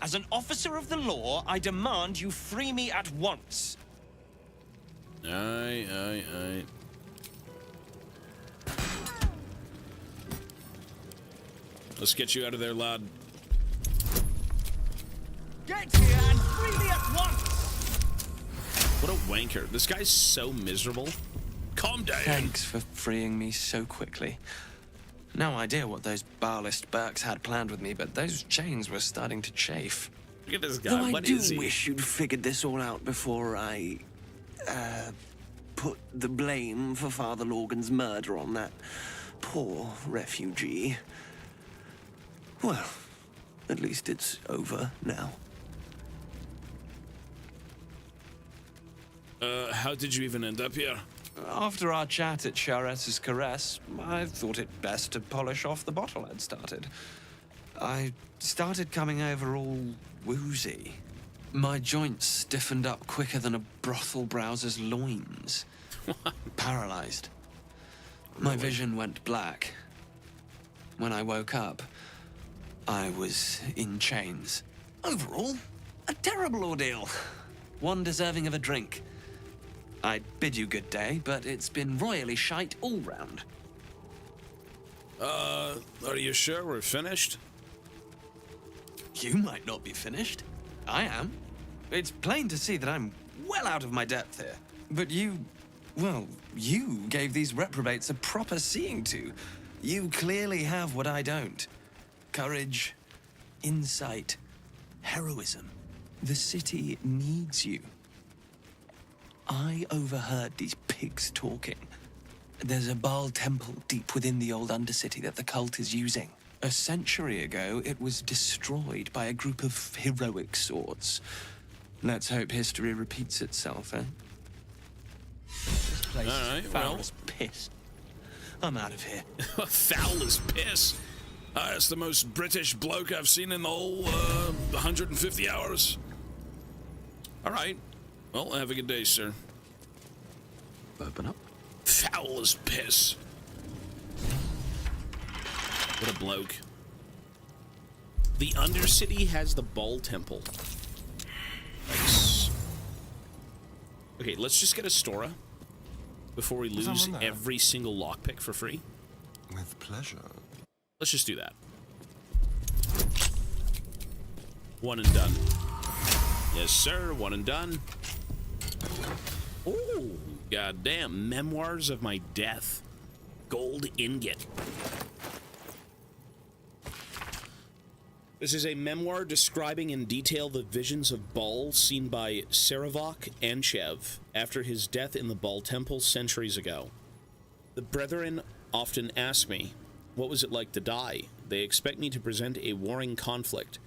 As an officer of the law, I demand you free me at once. Aye. Let's get you out of there, lad. Get here and free me at once! What a wanker. This guy's so miserable. Calm down. Thanks for freeing me so quickly. No idea what those Barlist Burks had planned with me, but those chains were starting to chafe. Look at this guy. Though What I do is he? wish you'd figured this all out before I, put the blame for Father Lorgan's murder on that poor refugee. Well, at least it's over now. How did you even end up here? After our chat at Charessa's Caress, I thought it best to polish off the bottle I'd started. I started coming over all woozy. My joints stiffened up quicker than a brothel browser's loins. Paralyzed. My vision went black. When I woke up, I was in chains. Overall, a terrible ordeal. One deserving of a drink. I'd bid you good day, but it's been royally shite all round. Are you sure we're finished? You might not be finished. I am. It's plain to see that I'm well out of my depth here. But you gave these reprobates a proper seeing to. You clearly have what I don't. Courage, insight, heroism. The city needs you. I overheard these pigs talking. There's a Baal temple deep within the old Undercity that the cult is using. A century ago, it was destroyed by a group of heroic sorts. Let's hope history repeats itself, eh? This place is foul as piss. I'm out of here. Foul as piss. That's the most British bloke I've seen in the whole 150 hours. All right. Well, have a good day, sir. Open up. Foul as piss. What a bloke. The Undercity has the Ball Temple. Nice. Okay, let's just get a Stora before we lose every single lockpick for free. With pleasure. Let's just do that. One and done. Yes, sir. One and done. Oh, goddamn. Memoirs of My Death. Gold ingot. This is a memoir describing in detail the visions of Baul seen by Saravok Anchev after his death in the Baul Temple centuries ago. The brethren often ask me, what was it like to die? They expect me to present a warring conflict,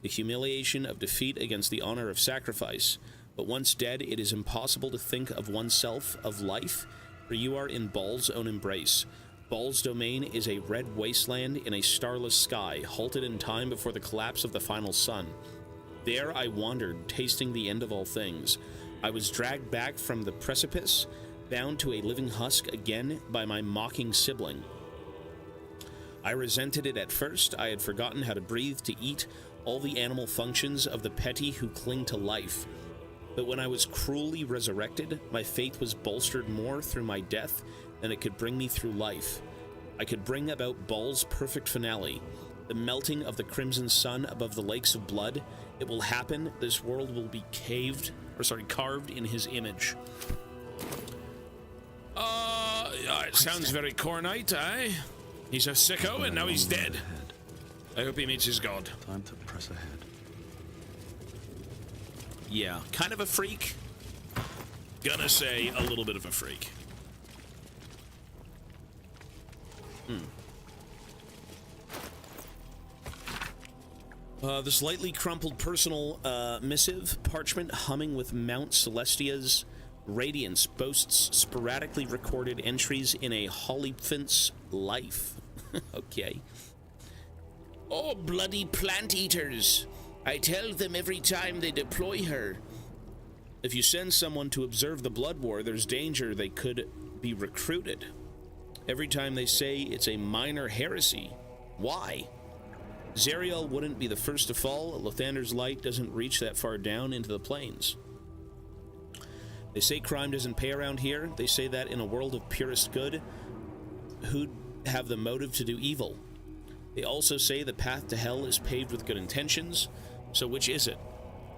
the humiliation of defeat against the honor of sacrifice. But once dead, it is impossible to think of oneself, of life, for you are in Baul's own embrace. Baul's domain is a red wasteland in a starless sky, halted in time before the collapse of the final sun. There I wandered, tasting the end of all things. I was dragged back from the precipice, bound to a living husk again by my mocking sibling. I resented it at first. I had forgotten how to breathe, to eat, all the animal functions of the petty who cling to life. But when I was cruelly resurrected, my faith was bolstered more through my death than it could bring me through life. I could bring about Baul's perfect finale, the melting of the crimson sun above the lakes of blood. It will happen. This world will be carved in his image. It sounds very Cornite, eh? He's a sicko and now he's dead. I hope he meets his god. Time to press ahead. Yeah, kind of a freak. Gonna say a little bit of a freak. The slightly crumpled personal missive, parchment humming with Mount Celestia's radiance, boasts sporadically recorded entries in a Holyphant's life. Okay. Oh, bloody plant eaters! I tell them every time they deploy her. If you send someone to observe the blood war, there's danger they could be recruited. Every time they say it's a minor heresy. Why? Zariel wouldn't be the first to fall. Lathander's light doesn't reach that far down into the plains. They say crime doesn't pay around here. They say that in a world of purest good, who'd have the motive to do evil? They also say the path to hell is paved with good intentions. So which is it?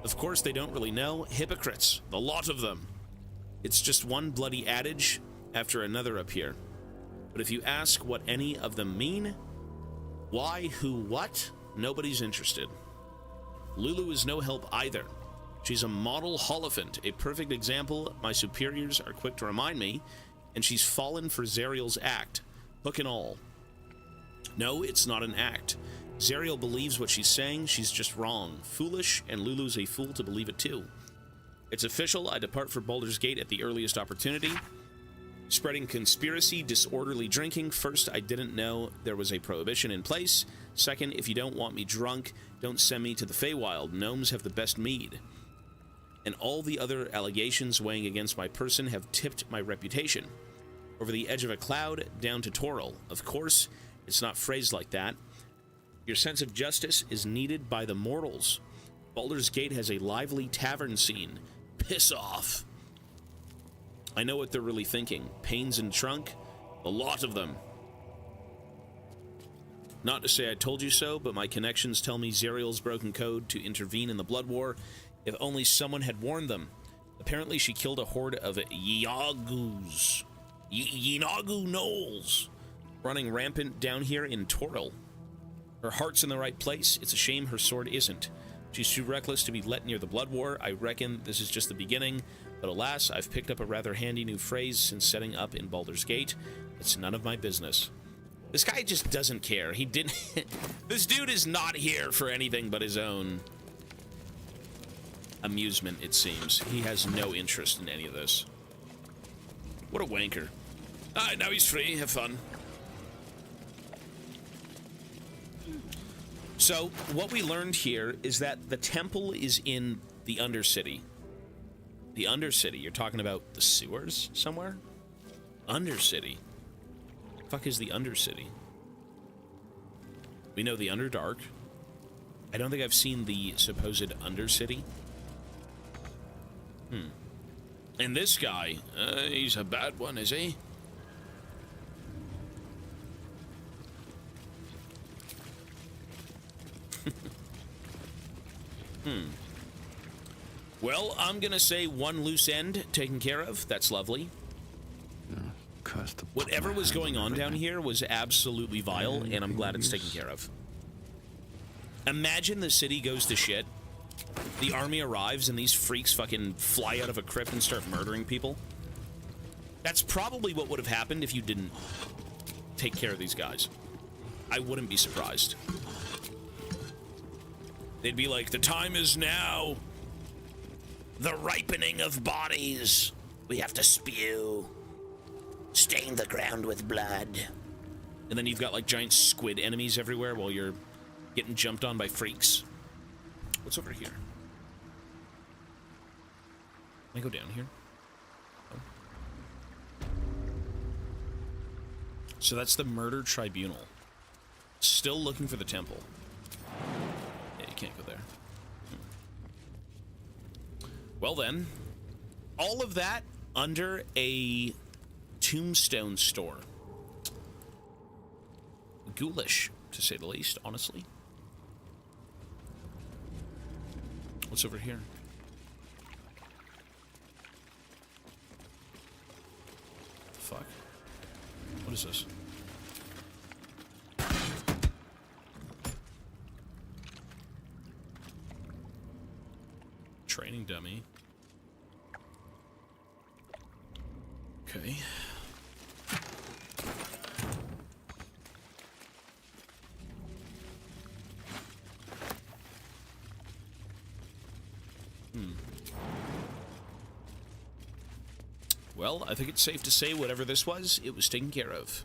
Of course they don't really know. Hypocrites, the lot of them. It's just one bloody adage after another up here. But if you ask what any of them mean, why, who, what, nobody's interested. Lulu is no help either. She's a model Holophant, a perfect example my superiors are quick to remind me, and she's fallen for Zariel's act, hook and all. No, it's not an act. Zariel believes what she's saying, she's just wrong. Foolish, and Lulu's a fool to believe it too. It's official, I depart for Baldur's Gate at the earliest opportunity. Spreading conspiracy, disorderly drinking. First, I didn't know there was a prohibition in place. Second, if you don't want me drunk, don't send me to the Feywild. Gnomes have the best mead. And all the other allegations weighing against my person have tipped my reputation. Over the edge of a cloud, down to Toril. Of course, it's not phrased like that. Your sense of justice is needed by the mortals. Baldur's Gate has a lively tavern scene. Piss off. I know what they're really thinking. Pains in trunk? A lot of them. Not to say I told you so, but my connections tell me Zariel's broken code to intervene in the blood war. If only someone had warned them. Apparently she killed a horde of Yagus. Yinagu gnolls. Running rampant down here in Toril. Her heart's in the right place. It's a shame her sword isn't. She's too reckless to be let near the blood war. I reckon this is just the beginning. But alas, I've picked up a rather handy new phrase since setting up in Baldur's Gate. It's none of my business. This guy just doesn't care. He didn't... This dude is not here for anything but his own amusement, it seems. He has no interest in any of this. What a wanker. Now he's free. Have fun. So, what we learned here is that the temple is in the Undercity. The Undercity, you're talking about the sewers somewhere? Undercity. Fuck is the Undercity? We know the Underdark. I don't think I've seen the supposed Undercity. And this guy, he's a bad one, is he? Well, I'm gonna say one loose end taken care of. That's lovely. Whatever was going on down here was absolutely vile, and I'm glad it's taken care of. Imagine the city goes to shit. The army arrives, and these freaks fucking fly out of a crypt and start murdering people. That's probably what would have happened if you didn't take care of these guys. I wouldn't be surprised. They'd be like, the time is now. The ripening of bodies. We have to spew. Stain the ground with blood. And then you've got like giant squid enemies everywhere while you're getting jumped on by freaks. What's over here? Can I go down here? Oh. So that's the murder tribunal. Still looking for the temple. Yeah, you can't go there. Well then, all of that under a tombstone store. Ghoulish, to say the least, honestly. What's over here? The fuck? What is this? Training dummy. Okay. Well, I think it's safe to say whatever this was, it was taken care of.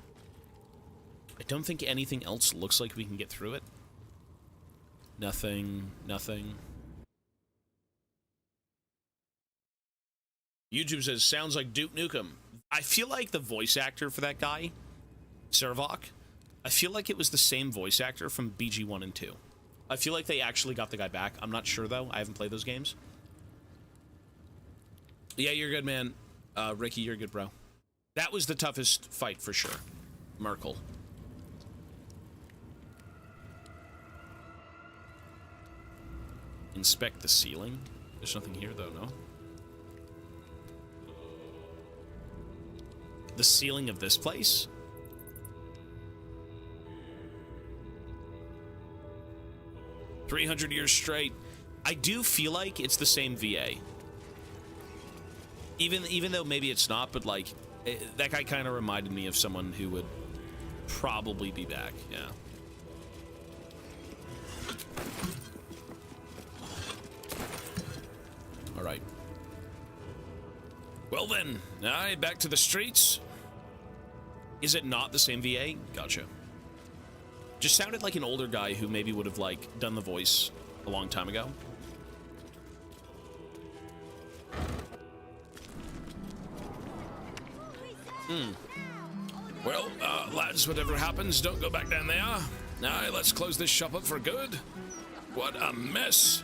I don't think anything else looks like we can get through it. Nothing. YouTube says, sounds like Duke Nukem. I feel like the voice actor for that guy, Servok, I feel like it was the same voice actor from BG 1 and 2. I feel like they actually got the guy back. I'm not sure, though. I haven't played those games. Yeah, you're good, man. Ricky, you're good, bro. That was the toughest fight, for sure. Merkel. Inspect the ceiling. There's nothing here, though, no? The ceiling of this place? "300 years straight." I do feel like it's the same VA. Even though maybe it's not, but like, that guy kind of reminded me of someone who would probably be back, yeah. All right. Well then, alright, back to the streets. Is it not the same VA? Gotcha. Just sounded like an older guy who maybe would have, like, done the voice a long time ago. Well, lads, whatever happens, don't go back down there. Now, let's close this shop up for good. What a mess.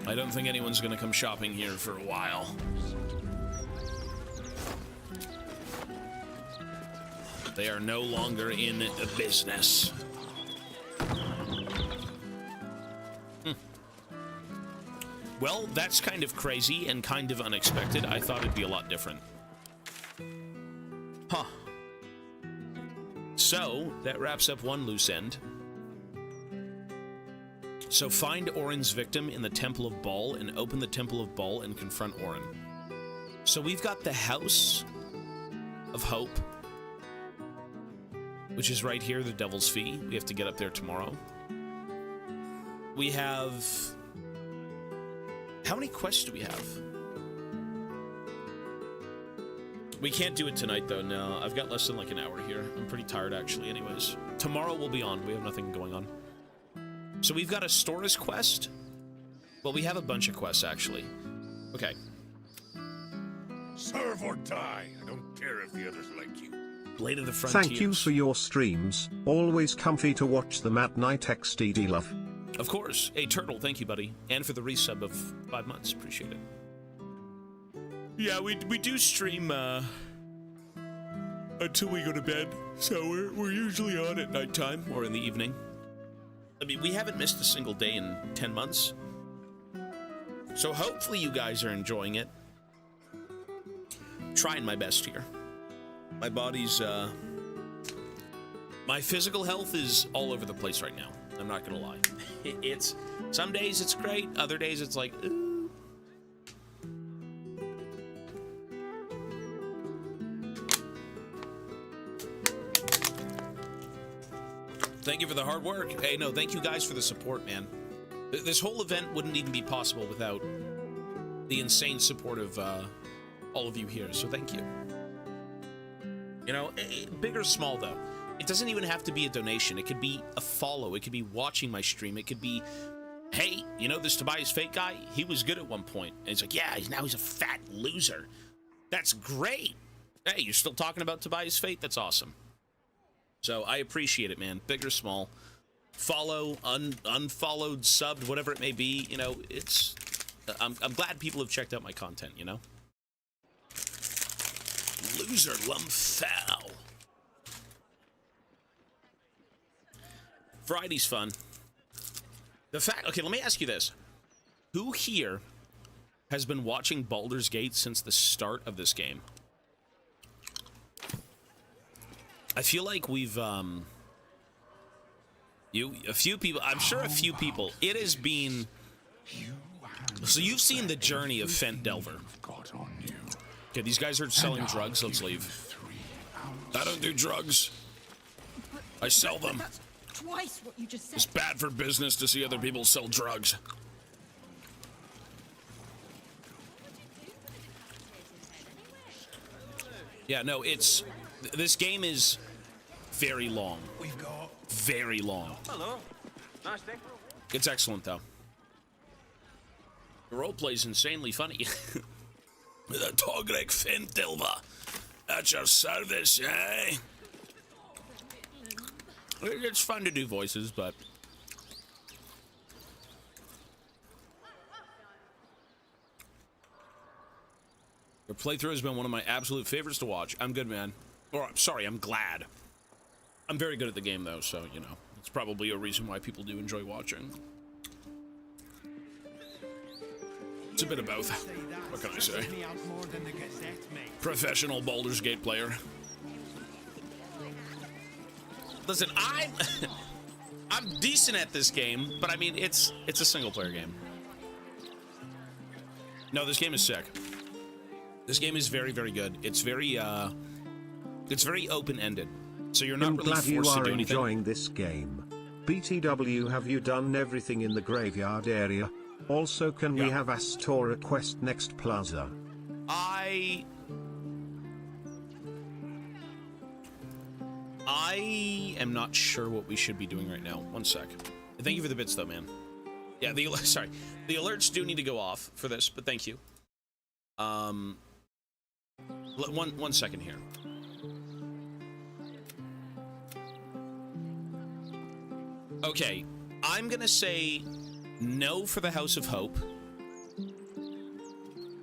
I don't think anyone's gonna come shopping here for a while. They are no longer in business. Well, that's kind of crazy and kind of unexpected. I thought it'd be a lot different. Huh. So, that wraps up one loose end. So find Orin's victim in the Temple of Baul and open the Temple of Baul and confront Orin. So we've got the House of Hope, which is right here, the Devil's Fee. We have to get up there tomorrow. We have... How many quests do we have? We can't do it tonight, though, no. I've got less than like an hour here. I'm pretty tired, actually, anyways. Tomorrow we'll be on. We have nothing going on. So we've got a Stora's quest. Well, we have a bunch of quests, actually. Okay. Serve or die. I don't care if the others like you. Blade of the Frontiers. Thank you for your streams. Always comfy to watch them at night. XDD love. Of course. Hey, Turtle, thank you, buddy. And for the resub of 5 months. Appreciate it. Yeah, we do stream until we go to bed. So we're usually on at nighttime or in the evening. I mean, we haven't missed a single day in 10 months. So hopefully you guys are enjoying it. Trying my best here. My body's, my physical health is all over the place right now. I'm not gonna lie. It's, some days it's great, other days it's like, ooh. Thank you for the hard work. Hey, no, thank you guys for the support, man. This whole event wouldn't even be possible without the insane support of all of you here, so thank you. You know, big or small, though. It doesn't even have to be a donation. It could be a follow. It could be watching my stream. It could be, hey, you know this Tobias Fate guy? He was good at one point. And he's like, yeah, now he's a fat loser. That's great. Hey, you're still talking about Tobias Fate? That's awesome. So I appreciate it, man. Big or small. Follow, unfollowed, subbed, whatever it may be. You know, it's... I'm glad people have checked out my content, you know? Loser Lumfow. Friday's fun. The fact... Okay, let me ask you this. Who here has been watching Baldur's Gate since the start of this game? I feel like we've, a few people... I'm sure a few people. It has been... So you've seen the journey of Fent Delver. Okay, these guys are selling drugs. Let's leave. I don't do drugs. I sell them. Twice what you just said. It's bad for business to see other people sell drugs. Yeah, no, it's... This game is very long. Very long. Hello. Nice day. It's excellent, though. The roleplay's insanely funny. With a Togrek Fentilva at your service, eh? It's fun to do voices, but... Your playthrough has been one of my absolute favorites to watch. I'm good, man. Or, I'm sorry, I'm glad. I'm very good at the game, though, so, you know. It's probably a reason why people do enjoy watching. It's a bit of both. What can I say? Professional Baldur's Gate player. Listen, I'm decent at this game, but I mean, it's a single player game. No, this game is sick. This game is very, very good. It's very open-ended. So you're not really forced to do anything. I'm glad you are enjoying this game. BTW, have you done everything in the graveyard area? Also, can we have Astora quest next plaza? I am not sure what we should be doing right now. One sec. Thank you for the bits, though, man. Yeah, the alerts do need to go off for this, but thank you. One second here. Okay, I'm gonna say no for the House of Hope.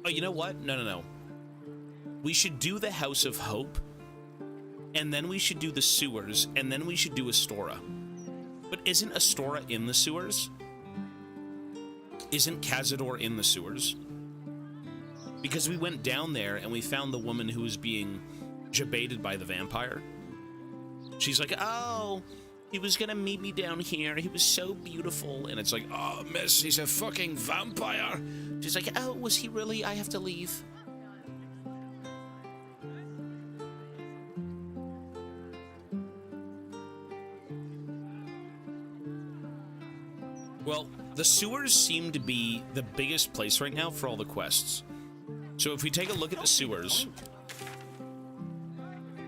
Oh, you know what? No. We should do the House of Hope, and then we should do the sewers, and then we should do Astora. But isn't Astora in the sewers? Isn't Cazador in the sewers? Because we went down there and we found the woman who was being jebaited by the vampire. She's like, oh, he was gonna meet me down here. He was so beautiful. And it's like, oh, miss, he's a fucking vampire. She's like, oh, was he really? I have to leave. Well, the sewers seem to be the biggest place right now for all the quests. So if we take a look at the sewers,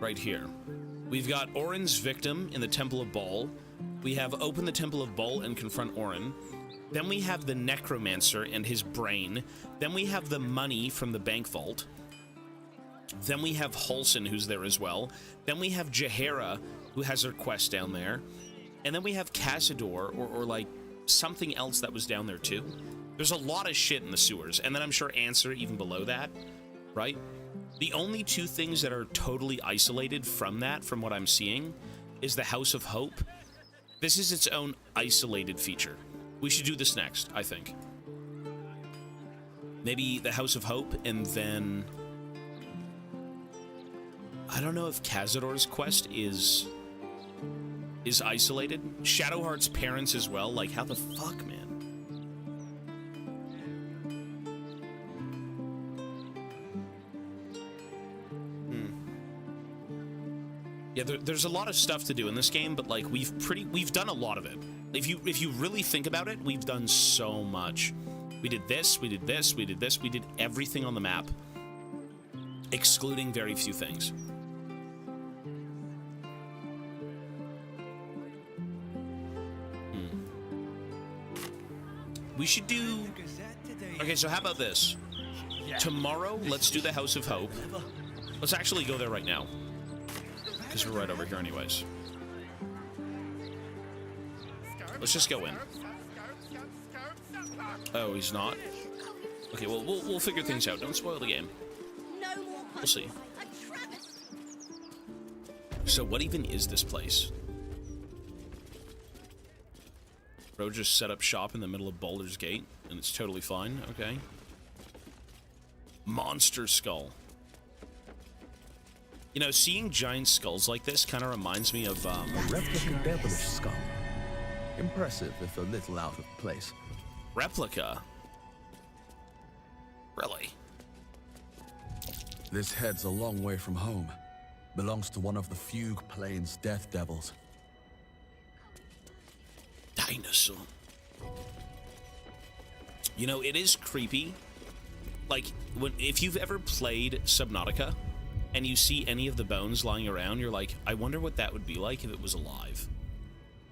right here, we've got Orin's victim in the Temple of Baul. We have open the Temple of Baul and confront Orin. Then we have the necromancer and his brain. Then we have the money from the bank vault. Then we have Halsin, who's there as well. Then we have Jaheira, who has her quest down there. And then we have Cazador, or like something else that was down there too. There's a lot of shit in the sewers. And then I'm sure Answer even below that, right? The only two things that are totally isolated from that, from what I'm seeing, is the House of Hope. This is its own isolated feature. We should do this next, I think. Maybe the House of Hope, and then... I don't know if Cazador's quest is isolated. Shadowheart's parents as well. Like, how the fuck, man? Yeah, there's a lot of stuff to do in this game, but like we've done a lot of it. If you really think about it, we've done so much. We did this, we did this, we did this, we did everything on the map, excluding very few things. We should do... Okay, so how about this? Tomorrow, let's do the House of Hope. Let's actually go there right now, because we're right over here anyways. Let's just go in. Oh, he's not? Okay, well, we'll figure things out. Don't spoil the game. We'll see. So what even is this place? Bro just set up shop in the middle of Baldur's Gate, and it's totally fine. Okay. Monster skull. You know, seeing giant skulls like this kind of reminds me of, A replica devilish skull. Impressive, if a little out of place. Replica? Really? This head's a long way from home. Belongs to one of the Fugue Plains death devils. Dinosaur. You know, it is creepy. Like, if you've ever played Subnautica, and you see any of the bones lying around, you're like, I wonder what that would be like if it was alive.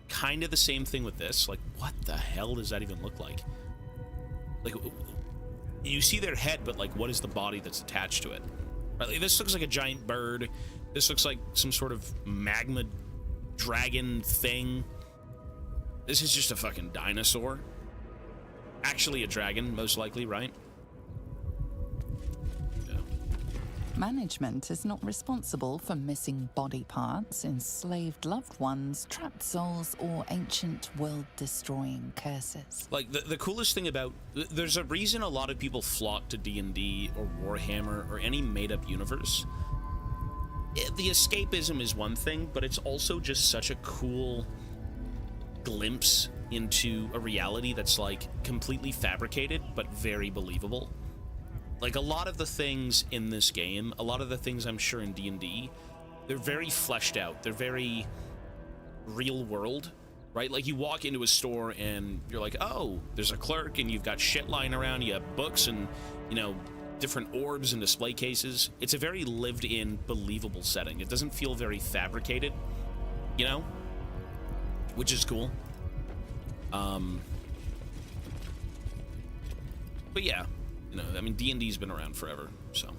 Kind of the same thing with this. Like, what the hell does that even look like? Like, you see their head, but like, what is the body that's attached to it? Right? Like, this looks like a giant bird. This looks like some sort of magma dragon thing. This is just a fucking dinosaur. Actually a dragon, most likely, right? Management is not responsible for missing body parts, enslaved loved ones, trapped souls, or ancient world-destroying curses. Like, the coolest thing about... There's a reason a lot of people flock to D&D or Warhammer or any made-up universe. The escapism is one thing, but it's also just such a cool glimpse into a reality that's, like, completely fabricated, but very believable. Like, a lot of the things in this game, a lot of the things I'm sure in D&D, they're very fleshed out. They're very real world, right? Like, you walk into a store and you're like, oh, there's a clerk and you've got shit lying around. You have books and, you know, different orbs and display cases. It's a very lived-in, believable setting. It doesn't feel very fabricated, you know? Which is cool. But yeah. You know, I mean, D&D's been around forever, so.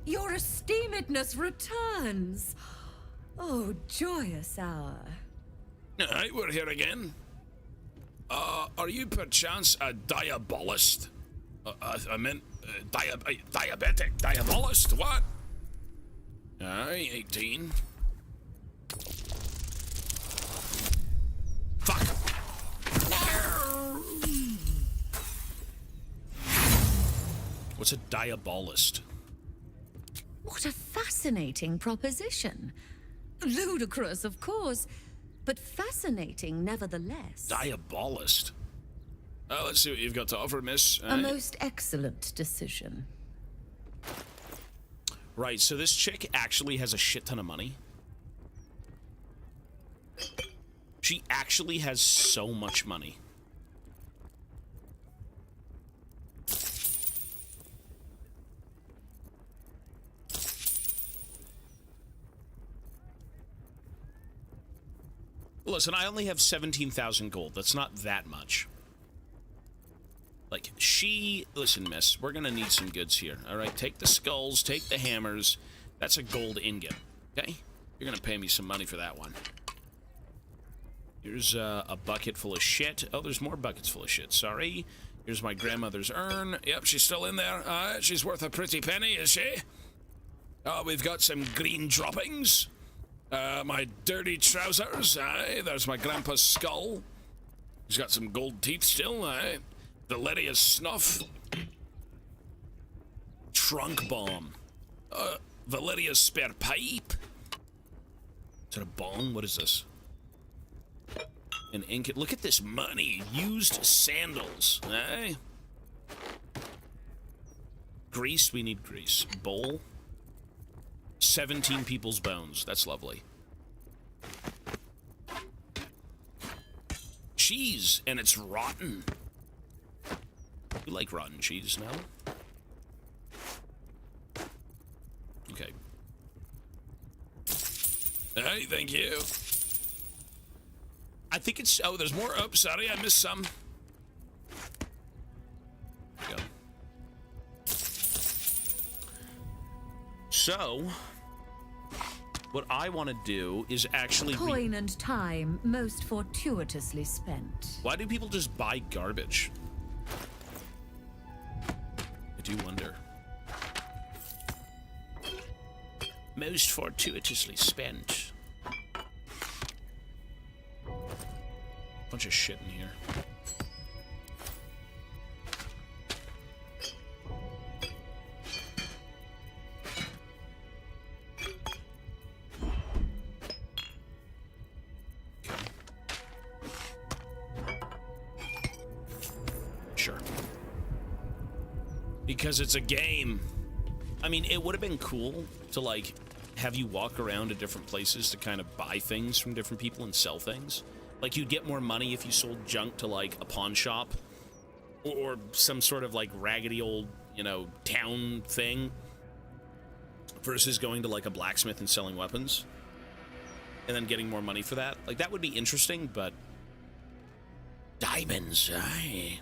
Your esteemedness returns. Oh, joyous hour. Aye, we're here again. Are you perchance a diabolist? I meant, diabetic. Diabolist? What? Aye, 18. Fuck. What's a diabolist? What a fascinating proposition. Ludicrous, of course, but fascinating nevertheless. Diabolist? Let's see what you've got to offer, miss. A most excellent decision. Right, so this chick actually has a shit ton of money. She actually has so much money. Listen, I only have 17,000 gold. That's not that much. Like, listen, miss, we're gonna need some goods here. All right, take the skulls, take the hammers. That's a gold ingot, okay? You're gonna pay me some money for that one. Here's a bucket full of shit. Oh, there's more buckets full of shit. Sorry. Here's my grandmother's urn. Yep, she's still in there. She's worth a pretty penny, is she? Oh, we've got some green droppings. My dirty trousers. Aye, there's my grandpa's skull. He's got some gold teeth still. Aye. Valeria's snuff. Trunk bomb. Valeria's spare pipe. Is that a bong? What is this? An ink. Look at this money. Used sandals. Eh? Grease. We need grease. Bowl. 17 people's bones. That's lovely. Cheese. And it's rotten. You like rotten cheese, no? Okay. Hey, thank you. I think it's... Oh, there's more. Oh, sorry, I missed some. There we go. So, what I want to do is actually... Coin and time most fortuitously spent. Why do people just buy garbage? I do wonder. Most fortuitously spent. Bunch of shit in here. Sure. Because it's a game. I mean, it would have been cool to, like, have you walk around to different places to kind of buy things from different people and sell things. Like, you'd get more money if you sold junk to, like, a pawn shop or some sort of, like, raggedy old, you know, town thing versus going to, like, a blacksmith and selling weapons and then getting more money for that. Like, that would be interesting, but... Diamonds, aye.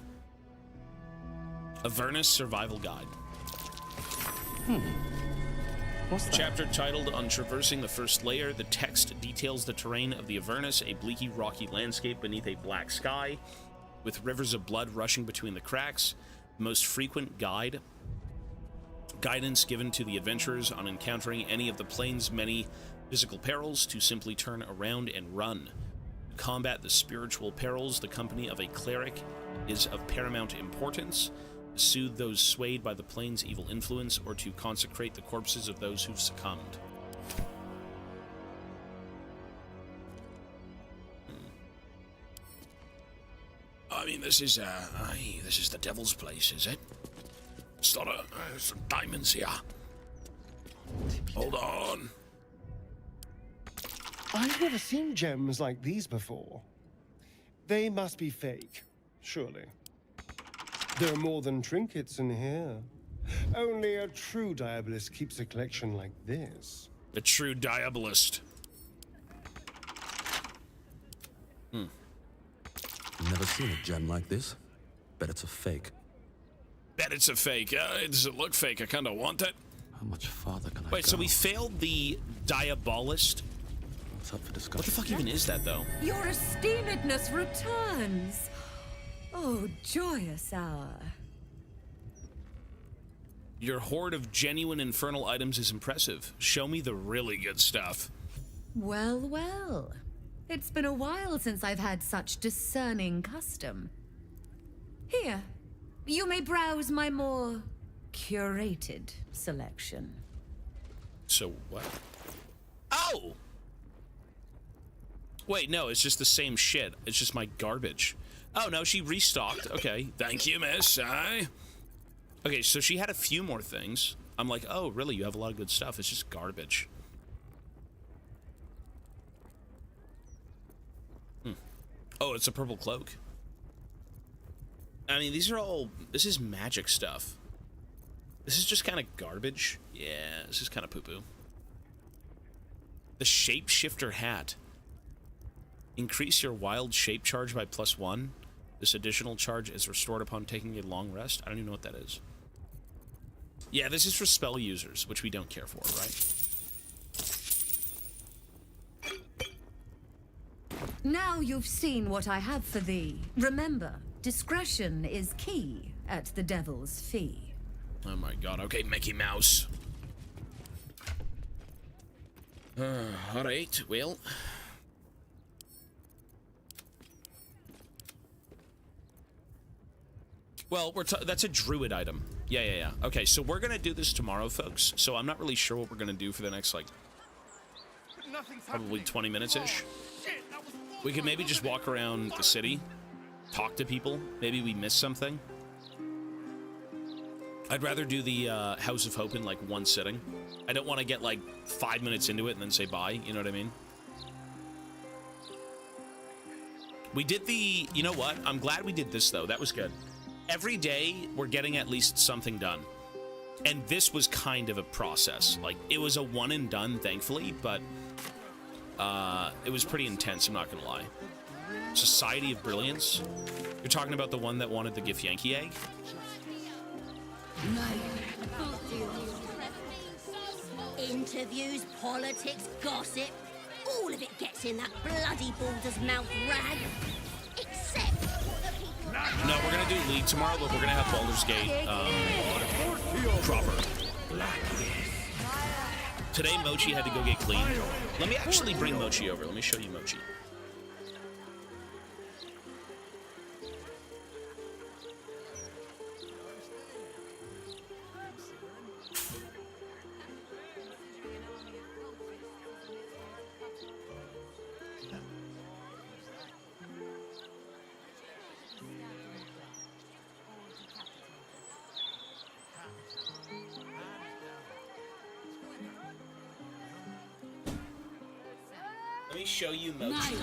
Avernus Survival Guide. What's that? Chapter titled On Traversing the First Layer. The text details the terrain of the Avernus, a bleaky, rocky landscape beneath a black sky, with rivers of blood rushing between the cracks. The most frequent guidance given to the adventurers on encountering any of the plane's many physical perils to simply turn around and run. To combat the spiritual perils, the company of a cleric is of paramount importance. To soothe those swayed by the plane's evil influence, or to consecrate the corpses of those who've succumbed. I mean, this is the devil's place, is it? It's not some diamonds here. Hold on. I've never seen gems like these before. They must be fake, surely. There are more than trinkets in here. Only a true diabolist keeps a collection like this. A true diabolist. Never seen a gem like this. Bet it's a fake. Bet it's a fake. Does it look fake? I kind of want it. How much farther can I go? Wait, so we failed the diabolist? What's up for discussion? What the fuck even is that, though? Your esteemedness returns. Oh, joyous hour. Your hoard of genuine infernal items is impressive. Show me the really good stuff. Well, well. It's been a while since I've had such discerning custom. Here, you may browse my more curated selection. So what? Oh! Wait, no, it's just the same shit. It's just my garbage. Oh, no, she restocked. Okay. Thank you, miss. Aye. Okay, so she had a few more things. I'm like, oh, really? You have a lot of good stuff. It's just garbage. Oh, it's a purple cloak. I mean, these are all... This is magic stuff. This is just kind of garbage. Yeah, this is kind of poo-poo. The shapeshifter hat. Increase your wild shape charge by +1. This additional charge is restored upon taking a long rest. I don't even know what that is. Yeah, this is for spell users, which we don't care for, right? Now you've seen what I have for thee. Remember, discretion is key at the Devil's Fee. Oh my god, okay, Mickey Mouse. Alright, well. Well, that's a druid item. Yeah. Okay, so we're gonna do this tomorrow, folks. So I'm not really sure what we're gonna do for the next, like, probably 20 minutes-ish. We could maybe just walk around the city, talk to people. Maybe we missed something. I'd rather do the House of Hope in, like, one sitting. I don't want to get, like, 5 minutes into it and then say bye, you know what I mean? We did the... You know what? I'm glad we did this, though. That was good. Every day, we're getting at least something done. And this was kind of a process. Like, it was a one and done, thankfully, but it was pretty intense, I'm not gonna lie. Society of Brilliance? You're talking about the one that wanted the Gif Yankee egg? Interviews, politics, gossip, all of it gets in that bloody Baulder's mouth rag. Except the people... No, we're gonna do League tomorrow, but we're gonna have Baldur's Gate proper. Today, Mochi had to go get clean. Let me actually bring Mochi over. Let me show you Mochi. Show you Mochi.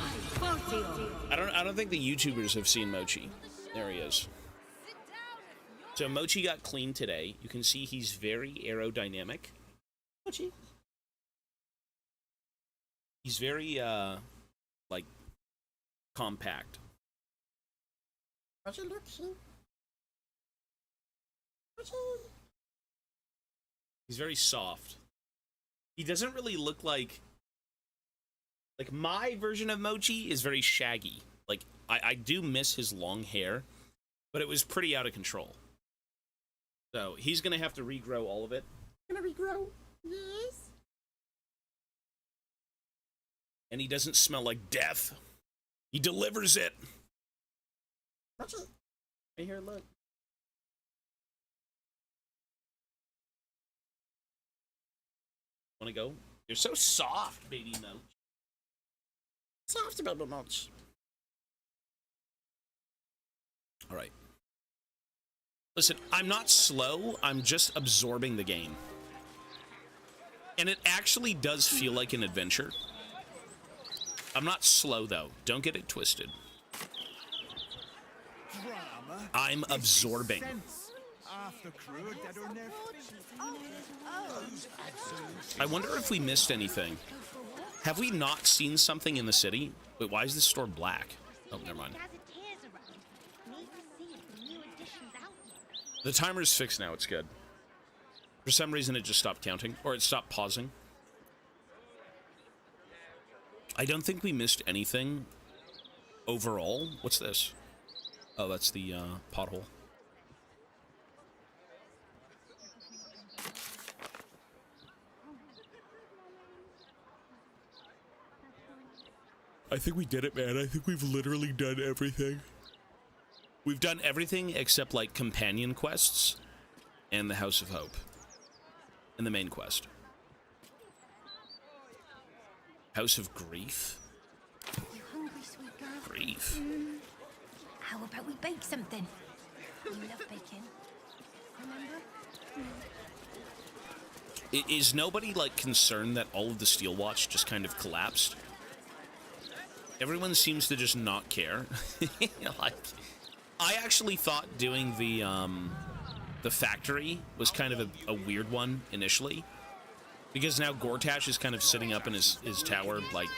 I don't think the YouTubers have seen Mochi. There he is. So Mochi got clean today. You can see he's very aerodynamic. Mochi. He's very like compact. He's very soft. He doesn't really look like my version of Mochi is very shaggy. Like, I do miss his long hair, but it was pretty out of control. So, he's gonna have to regrow all of it. Gonna regrow? Yes. And he doesn't smell like death. He delivers it. Mochi. Right here, look. Wanna go? You're so soft, baby Mochi. Soft baby Mochi. All right. Listen, I'm not slow. I'm just absorbing the game. And it actually does feel like an adventure. I'm not slow, though. Don't get it twisted. I'm absorbing. I wonder if we missed anything. Have we not seen something in the city? Wait, why is this store black? Oh, never mind. The timer's fixed now. It's good. For some reason, it just stopped counting. Or it stopped pausing. I don't think we missed anything overall. What's this? Oh, that's the pothole. I think we did it, man. I think we've literally done everything. We've done everything except, like, companion quests and the House of Hope. And the main quest. House of Grief? You hungry, sweet girl? Grief. How about we bake something? You love baking. Remember? Is nobody, like, concerned that all of the Steel Watch just kind of collapsed? Everyone seems to just not care. Like, I actually thought doing the factory was kind of a weird one initially, because now Gortash is kind of sitting up in his tower, like,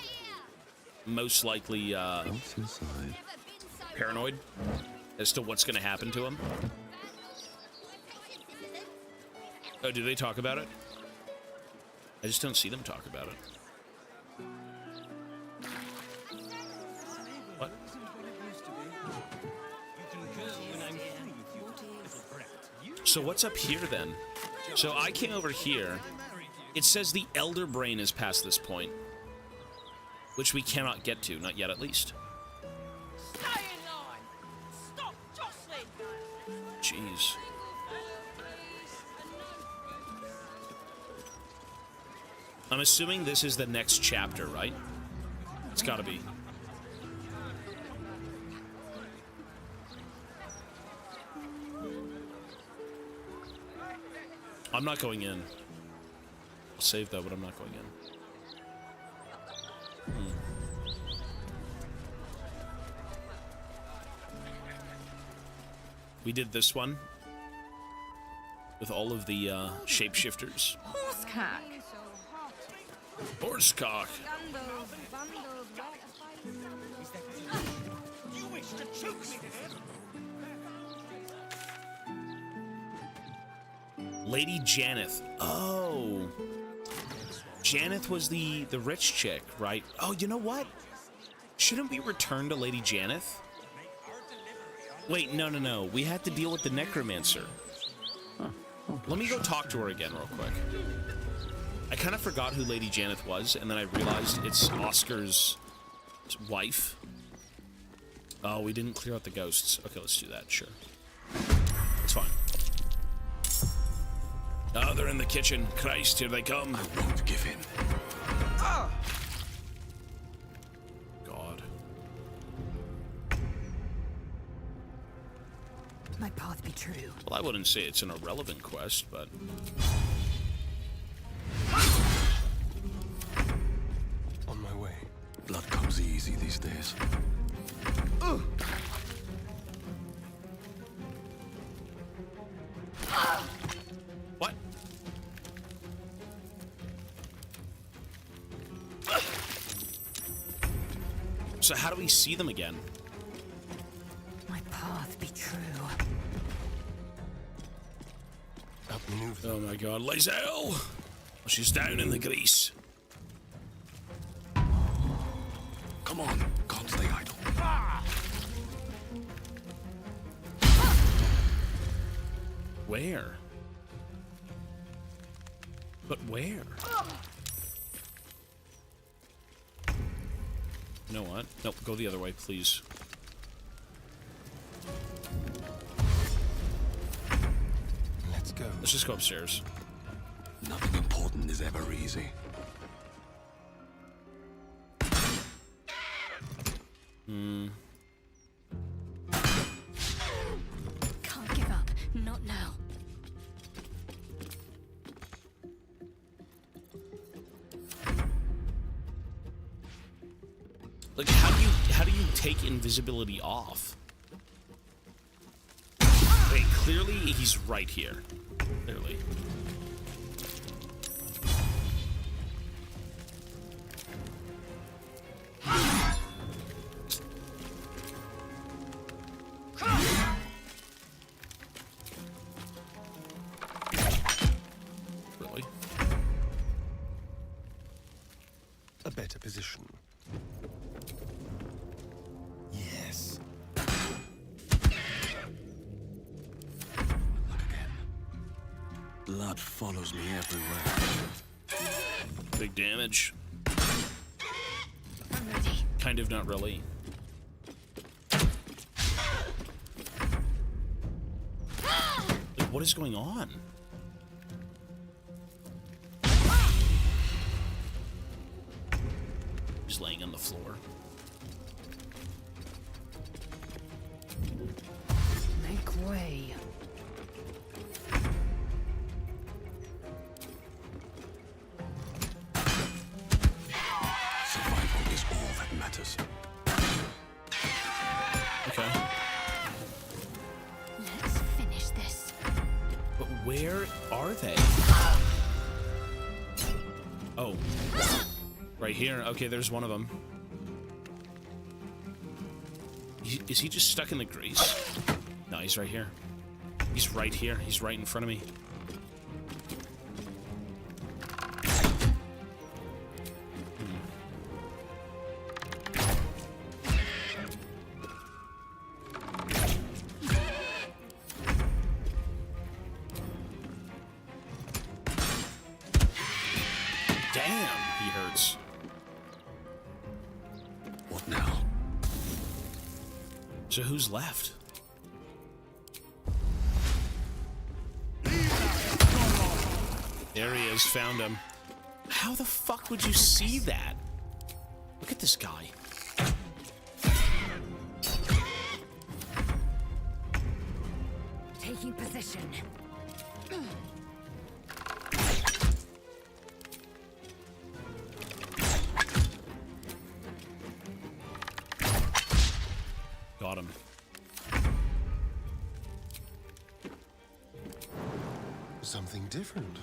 most likely What's inside? paranoid as to what's going to happen to him. Oh, do they talk about it? I just don't see them talk about it. What? So what's up here then? So I came over here. It says the Elder Brain is past this point, which we cannot get to, not yet at least. Stay in line. Stop jostling. Jeez. I'm assuming this is the next chapter, right? It's gotta be. I'm not going in. I'll save that, but I'm not going in. We did this one with all of the shapeshifters. Horsecock. Horsecock. You wish to choke me to death? Lady Janeth. Oh. Janeth was the rich chick, right? Oh, you know what? Shouldn't we return to Lady Janeth? Wait, no. We had to deal with the necromancer. Huh. Let me go talk to her again real quick. I kind of forgot who Lady Janeth was, and then I realized it's Oscar's wife. Oh, we didn't clear out the ghosts. Okay, let's do that, sure. It's fine. Oh, they're in the kitchen. Christ, here they come. I won't give in. God. My path be true. Well, I wouldn't say it's an irrelevant quest, but... On my way. Blood comes easy these days. What? So how do we see them again? My path be true. Outmaneuver. Oh my god, Lizelle! She's down in the grease. Come on, can't stay idle. Where? But where? You know what? Nope, go the other way, please. Let's go. Let's just go upstairs. Nothing important is ever easy. Can't give up. Not now. Like, how do you take invisibility off? Wait, clearly he's right here. Clearly. Really? A better position. Yes. Look again. Blood follows me everywhere. Big damage. I'm ready. Kind of, not really. Like, what is going on? He's laying on the floor. Make way. Survival is all that matters. Okay. Let's finish this. But where are they? Oh. Right here. Okay, there's one of them. Is he just stuck in the grease? No, he's right here. He's right here. He's right in front of me. So who's left? There he is, found him. How the fuck would you see that? Look at this guy. Taking position. Got him. Something different.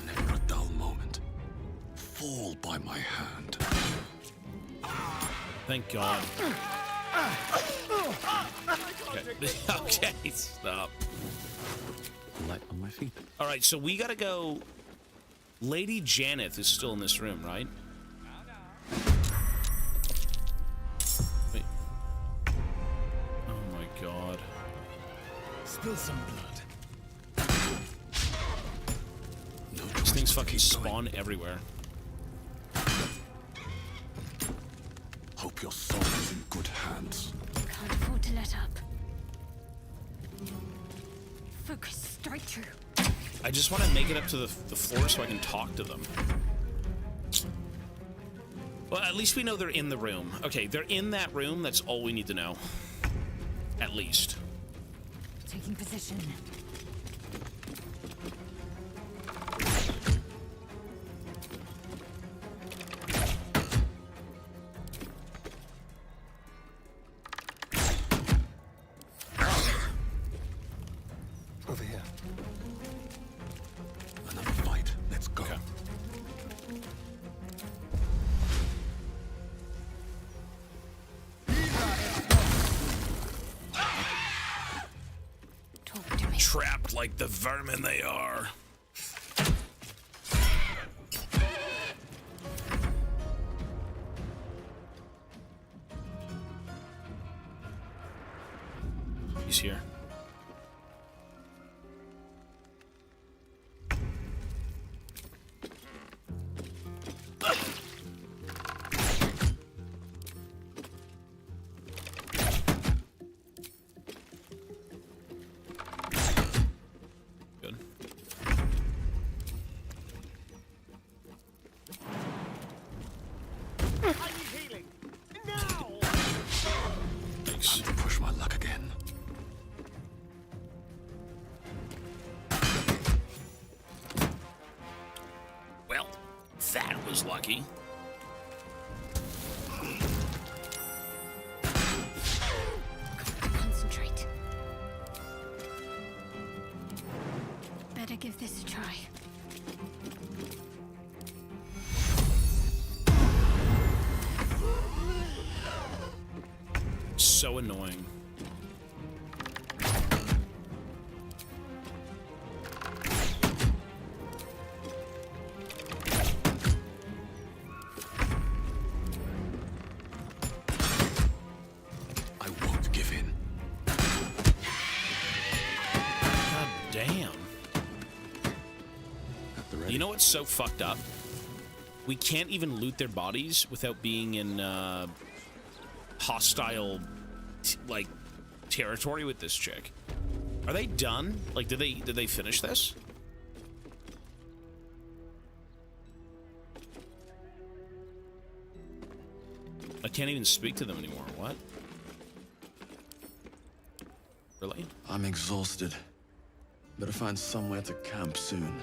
Never a dull moment. Fall by my hand. Thank God. Okay, okay, stop. Light on my feet. All right, so we gotta go. Lady Janeth is still in this room, right? Wait. Oh my God. Spill some blood. No, these things fucking spawn everywhere. Hope your soul is in good hands. Can't afford to let up. Focus straight through. I just want to make it up to the floor so I can talk to them. Well, at least we know they're in the room. Okay, they're in that room. That's all we need to know. At least. Taking position. Over here. Another fight. Let's go. Okay. Talk to me. Trapped like the vermin they are. He's here. Good. Thanks. Time to push my luck again. Well, that was lucky. Concentrate. Better give this a try. So annoying. I won't give in. God damn. At the ready. You know what's so fucked up? We can't even loot their bodies without being in hostile like territory with this chick. Are they done? Like, did they finish this? I can't even speak to them anymore. What? Really? I'm exhausted. Better find somewhere to camp soon.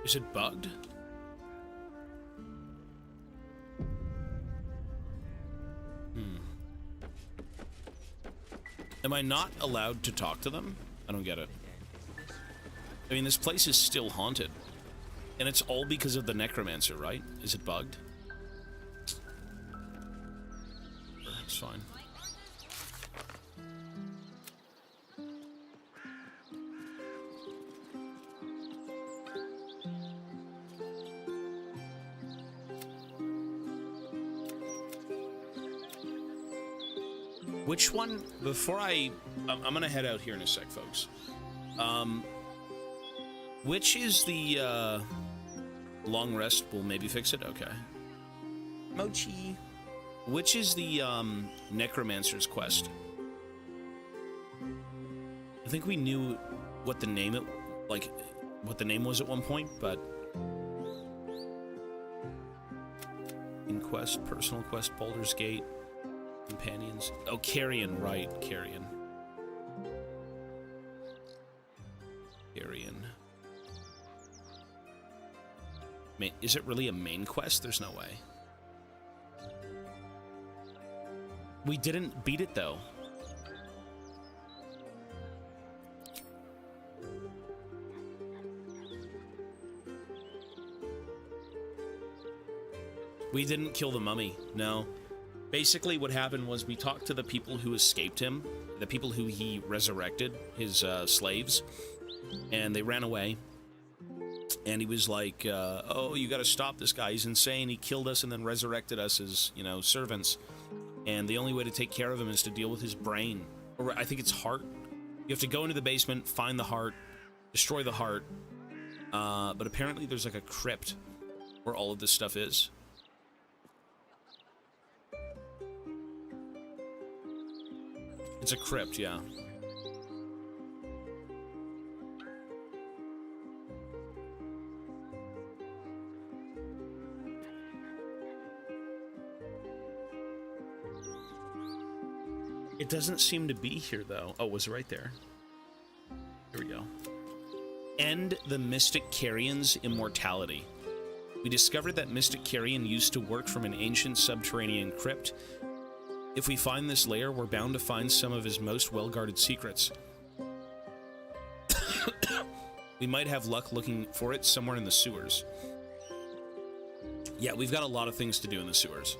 Is it bugged? Am I not allowed to talk to them? I don't get it. I mean, this place is still haunted. And it's all because of the necromancer, right? Is it bugged? It's fine. Which one, before I'm gonna head out here in a sec, folks. Which is the, long rest will maybe fix it? Okay. Mochi. Which is the, necromancer's quest? I think we knew what the name, what the name was at one point, but... In quest, personal quest, Baldur's Gate. Companions. Oh, Carrion, right. Carrion. Carrion. Is it really a main quest? There's no way. We didn't beat it, though. We didn't kill the mummy, no. Basically, what happened was we talked to the people who escaped him, the people who he resurrected, his slaves, and they ran away. And he was like, oh, you gotta stop this guy, he's insane, he killed us and then resurrected us as, you know, servants. And the only way to take care of him is to deal with his brain. Or I think it's heart. You have to go into the basement, find the heart, destroy the heart. But apparently there's like a crypt where all of this stuff is. It's a crypt, yeah. It doesn't seem to be here, though. Oh, it was right there. Here we go. End the Mystic Carrion's immortality. We discovered that Mystic Carrion used to work from an ancient subterranean crypt. If we find this lair, we're bound to find some of his most well-guarded secrets. We might have luck looking for it somewhere in the sewers. Yeah, we've got a lot of things to do in the sewers.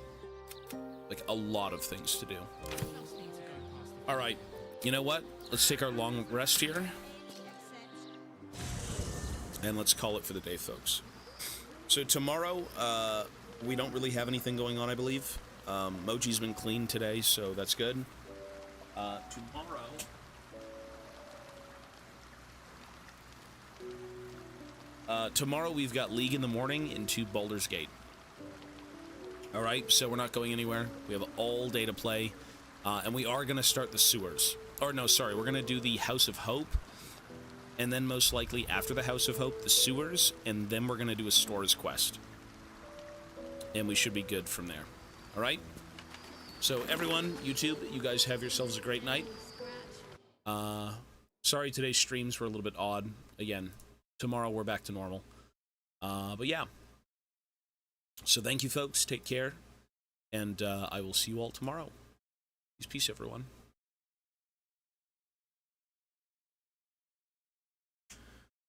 Like, a lot of things to do. Alright, you know what? Let's take our long rest here. And let's call it for the day, folks. So tomorrow, we don't really have anything going on, I believe. Mochi's been cleaned today, so that's good. Tomorrow we've got League in the morning into Baldur's Gate. Alright, so we're not going anywhere. We have all day to play. And we are going to start the sewers. Or no, sorry, we're going to do the House of Hope. And then most likely after the House of Hope, the sewers. And then we're going to do a Stores quest. And we should be good from there. Alright? So everyone, YouTube, you guys have yourselves a great night. Sorry today's streams were a little bit odd. Again, tomorrow we're back to normal. But yeah. So thank you, folks. Take care. And I will see you all tomorrow. Peace, everyone.